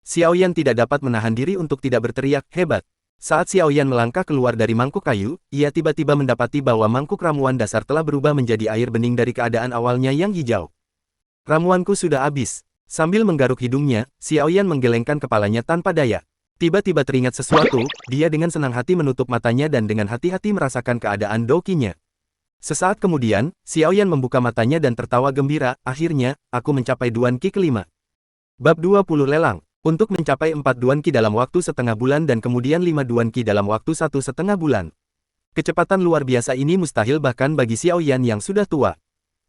Xiaoyan tidak dapat menahan diri untuk tidak berteriak, "Hebat!" Saat Xiaoyan melangkah keluar dari mangkuk kayu, ia tiba-tiba mendapati bahwa mangkuk ramuan dasar telah berubah menjadi air bening dari keadaan awalnya yang hijau. "Ramuanku sudah habis." Sambil menggaruk hidungnya, Xiaoyan menggelengkan kepalanya tanpa daya. Tiba-tiba teringat sesuatu, dia dengan senang hati menutup matanya dan dengan hati-hati merasakan keadaan dokinya. Sesaat kemudian, Xiaoyan membuka matanya dan tertawa gembira, "Akhirnya, aku mencapai Duan Qi kelima." Bab 20 Lelang. Untuk mencapai 4 Duan Qi dalam waktu setengah bulan dan kemudian 5 Duan Qi dalam waktu 1,5 bulan. Kecepatan luar biasa ini mustahil bahkan bagi Xiaoyan yang sudah tua.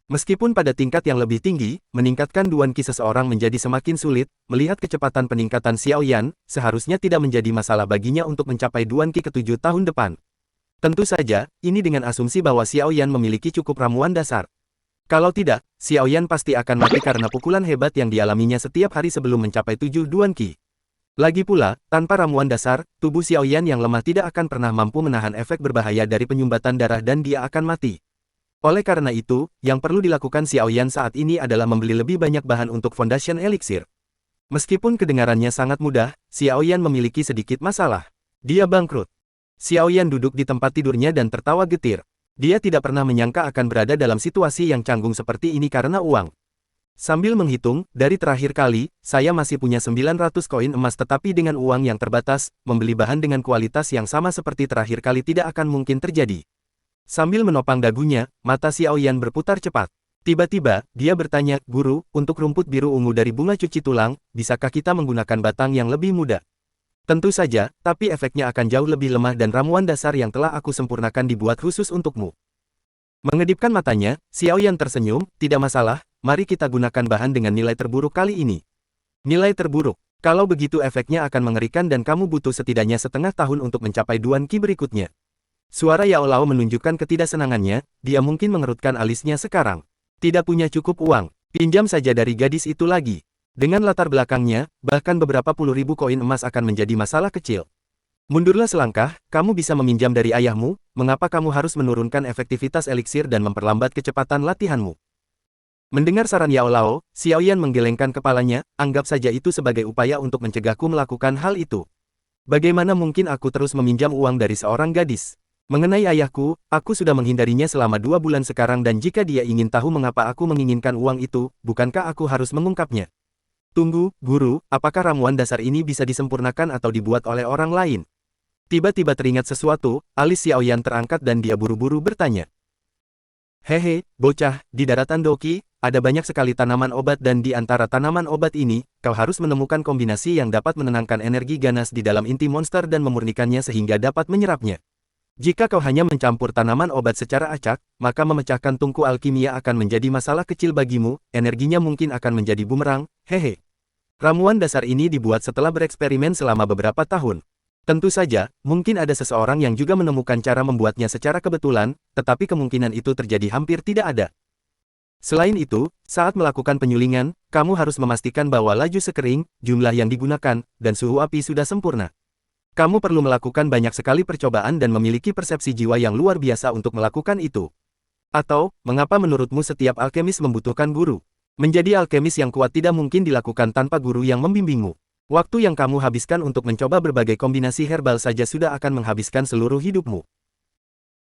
Meskipun pada tingkat yang lebih tinggi, meningkatkan Duan Qi seseorang menjadi semakin sulit, melihat kecepatan peningkatan Xiaoyan, seharusnya tidak menjadi masalah baginya untuk mencapai Duan Qi ke-7 tahun depan. Tentu saja, ini dengan asumsi bahwa Xiaoyan memiliki cukup ramuan dasar. Kalau tidak, Xiaoyan pasti akan mati karena pukulan hebat yang dialaminya setiap hari sebelum mencapai 7 Duan Qi. Lagi pula, tanpa ramuan dasar, tubuh Xiaoyan yang lemah tidak akan pernah mampu menahan efek berbahaya dari penyumbatan darah dan dia akan mati. Oleh karena itu, yang perlu dilakukan Xiaoyan saat ini adalah membeli lebih banyak bahan untuk Foundation Elixir. Meskipun kedengarannya sangat mudah, Xiaoyan memiliki sedikit masalah. Dia bangkrut. Xiaoyan duduk di tempat tidurnya dan tertawa getir. Dia tidak pernah menyangka akan berada dalam situasi yang canggung seperti ini karena uang. Sambil menghitung, dari terakhir kali, saya masih punya 900 koin emas tetapi dengan uang yang terbatas, membeli bahan dengan kualitas yang sama seperti terakhir kali tidak akan mungkin terjadi. Sambil menopang dagunya, mata Xiaoyan berputar cepat. Tiba-tiba, dia bertanya, Guru, untuk rumput biru ungu dari bunga cuci tulang, bisakah kita menggunakan batang yang lebih muda? Tentu saja, tapi efeknya akan jauh lebih lemah dan ramuan dasar yang telah aku sempurnakan dibuat khusus untukmu. Mengedipkan matanya, Xiaoyan tersenyum, tidak masalah, mari kita gunakan bahan dengan nilai terburuk kali ini. Nilai terburuk. Kalau begitu efeknya akan mengerikan dan kamu butuh setidaknya setengah tahun untuk mencapai Duan Qi berikutnya. Suara Yao Lao menunjukkan ketidaksenangannya, dia mungkin mengerutkan alisnya sekarang. Tidak punya cukup uang, pinjam saja dari gadis itu lagi. Dengan latar belakangnya, bahkan beberapa puluh ribu koin emas akan menjadi masalah kecil. Mundurlah selangkah, kamu bisa meminjam dari ayahmu, mengapa kamu harus menurunkan efektivitas eliksir dan memperlambat kecepatan latihanmu? Mendengar saran Yao Lao, Xiaoyan menggelengkan kepalanya, anggap saja itu sebagai upaya untuk mencegahku melakukan hal itu. Bagaimana mungkin aku terus meminjam uang dari seorang gadis? Mengenai ayahku, aku sudah menghindarinya selama 2 bulan sekarang dan jika dia ingin tahu mengapa aku menginginkan uang itu, bukankah aku harus mengungkapnya? Tunggu, Guru, apakah ramuan dasar ini bisa disempurnakan atau dibuat oleh orang lain? Tiba-tiba teringat sesuatu, alis Xiaoyan terangkat dan dia buru-buru bertanya. Hehe, bocah, di daratan Doqi, ada banyak sekali tanaman obat dan di antara tanaman obat ini, kau harus menemukan kombinasi yang dapat menenangkan energi ganas di dalam inti monster dan memurnikannya sehingga dapat menyerapnya. Jika kau hanya mencampur tanaman obat secara acak, maka memecahkan tungku alkimia akan menjadi masalah kecil bagimu, energinya mungkin akan menjadi bumerang, hehe. Ramuan dasar ini dibuat setelah bereksperimen selama beberapa tahun. Tentu saja, mungkin ada seseorang yang juga menemukan cara membuatnya secara kebetulan, tetapi kemungkinan itu terjadi hampir tidak ada. Selain itu, saat melakukan penyulingan, kamu harus memastikan bahwa laju sekering, jumlah yang digunakan, dan suhu api sudah sempurna. Kamu perlu melakukan banyak sekali percobaan dan memiliki persepsi jiwa yang luar biasa untuk melakukan itu. Atau, mengapa menurutmu setiap alkemis membutuhkan guru? Menjadi alkemis yang kuat tidak mungkin dilakukan tanpa guru yang membimbingmu. Waktu yang kamu habiskan untuk mencoba berbagai kombinasi herbal saja sudah akan menghabiskan seluruh hidupmu.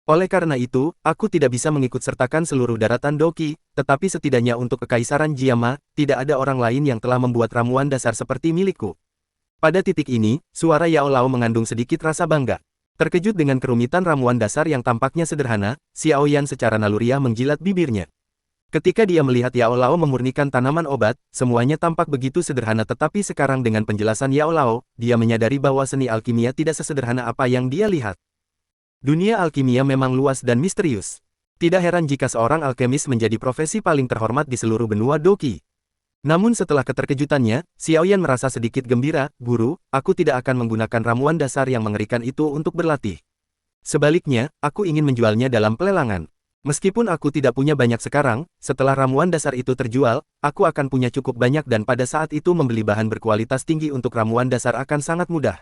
Oleh karena itu, aku tidak bisa mengikut-sertakan seluruh daratan Doqi, tetapi setidaknya untuk Kekaisaran Jiama, tidak ada orang lain yang telah membuat ramuan dasar seperti milikku. Pada titik ini, suara Yao Lao mengandung sedikit rasa bangga. Terkejut dengan kerumitan ramuan dasar yang tampaknya sederhana, Xiaoyan secara naluriah menjilat bibirnya. Ketika dia melihat Yao Lao memurnikan tanaman obat, semuanya tampak begitu sederhana tetapi sekarang dengan penjelasan Yao Lao, dia menyadari bahwa seni alkimia tidak sesederhana apa yang dia lihat. Dunia alkimia memang luas dan misterius. Tidak heran jika seorang alkemis menjadi profesi paling terhormat di seluruh benua Doqi. Namun setelah keterkejutannya, Xiaoyan merasa sedikit gembira, Guru, aku tidak akan menggunakan ramuan dasar yang mengerikan itu untuk berlatih. Sebaliknya, aku ingin menjualnya dalam pelelangan. Meskipun aku tidak punya banyak sekarang, setelah ramuan dasar itu terjual, aku akan punya cukup banyak dan pada saat itu membeli bahan berkualitas tinggi untuk ramuan dasar akan sangat mudah.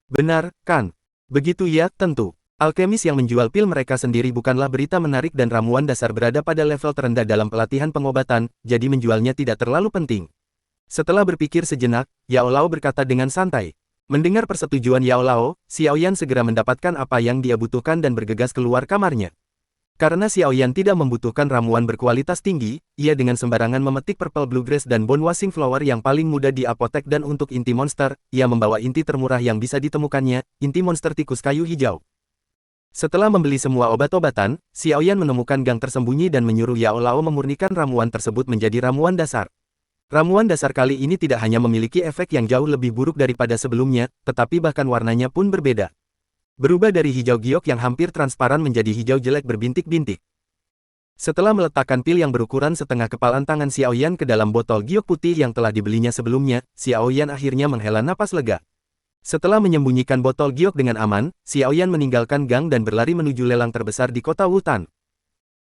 Benar, kan? Begitu ya, tentu. Alkemis yang menjual pil mereka sendiri bukanlah berita menarik dan ramuan dasar berada pada level terendah dalam pelatihan pengobatan, jadi menjualnya tidak terlalu penting. Setelah berpikir sejenak, Yao Lao berkata dengan santai. Mendengar persetujuan Yao Lao, Xiaoyan segera mendapatkan apa yang dia butuhkan dan bergegas keluar kamarnya. Karena Xiaoyan tidak membutuhkan ramuan berkualitas tinggi, ia dengan sembarangan memetik Purple Bluegrass dan Bone Washing Flower yang paling mudah di apotek dan untuk inti monster, ia membawa inti termurah yang bisa ditemukannya, inti monster tikus kayu hijau. Setelah membeli semua obat-obatan, Xiaoyan menemukan gang tersembunyi dan menyuruh Yao Lao memurnikan ramuan tersebut menjadi ramuan dasar. Ramuan dasar kali ini tidak hanya memiliki efek yang jauh lebih buruk daripada sebelumnya, tetapi bahkan warnanya pun berbeda. Berubah dari hijau giok yang hampir transparan menjadi hijau jelek berbintik-bintik. Setelah meletakkan pil yang berukuran setengah kepalan tangan Xiaoyan ke dalam botol giok putih yang telah dibelinya sebelumnya, Xiaoyan akhirnya menghela napas lega. Setelah menyembunyikan botol giok dengan aman, Xiaoyan meninggalkan gang dan berlari menuju lelang terbesar di kota Wutan.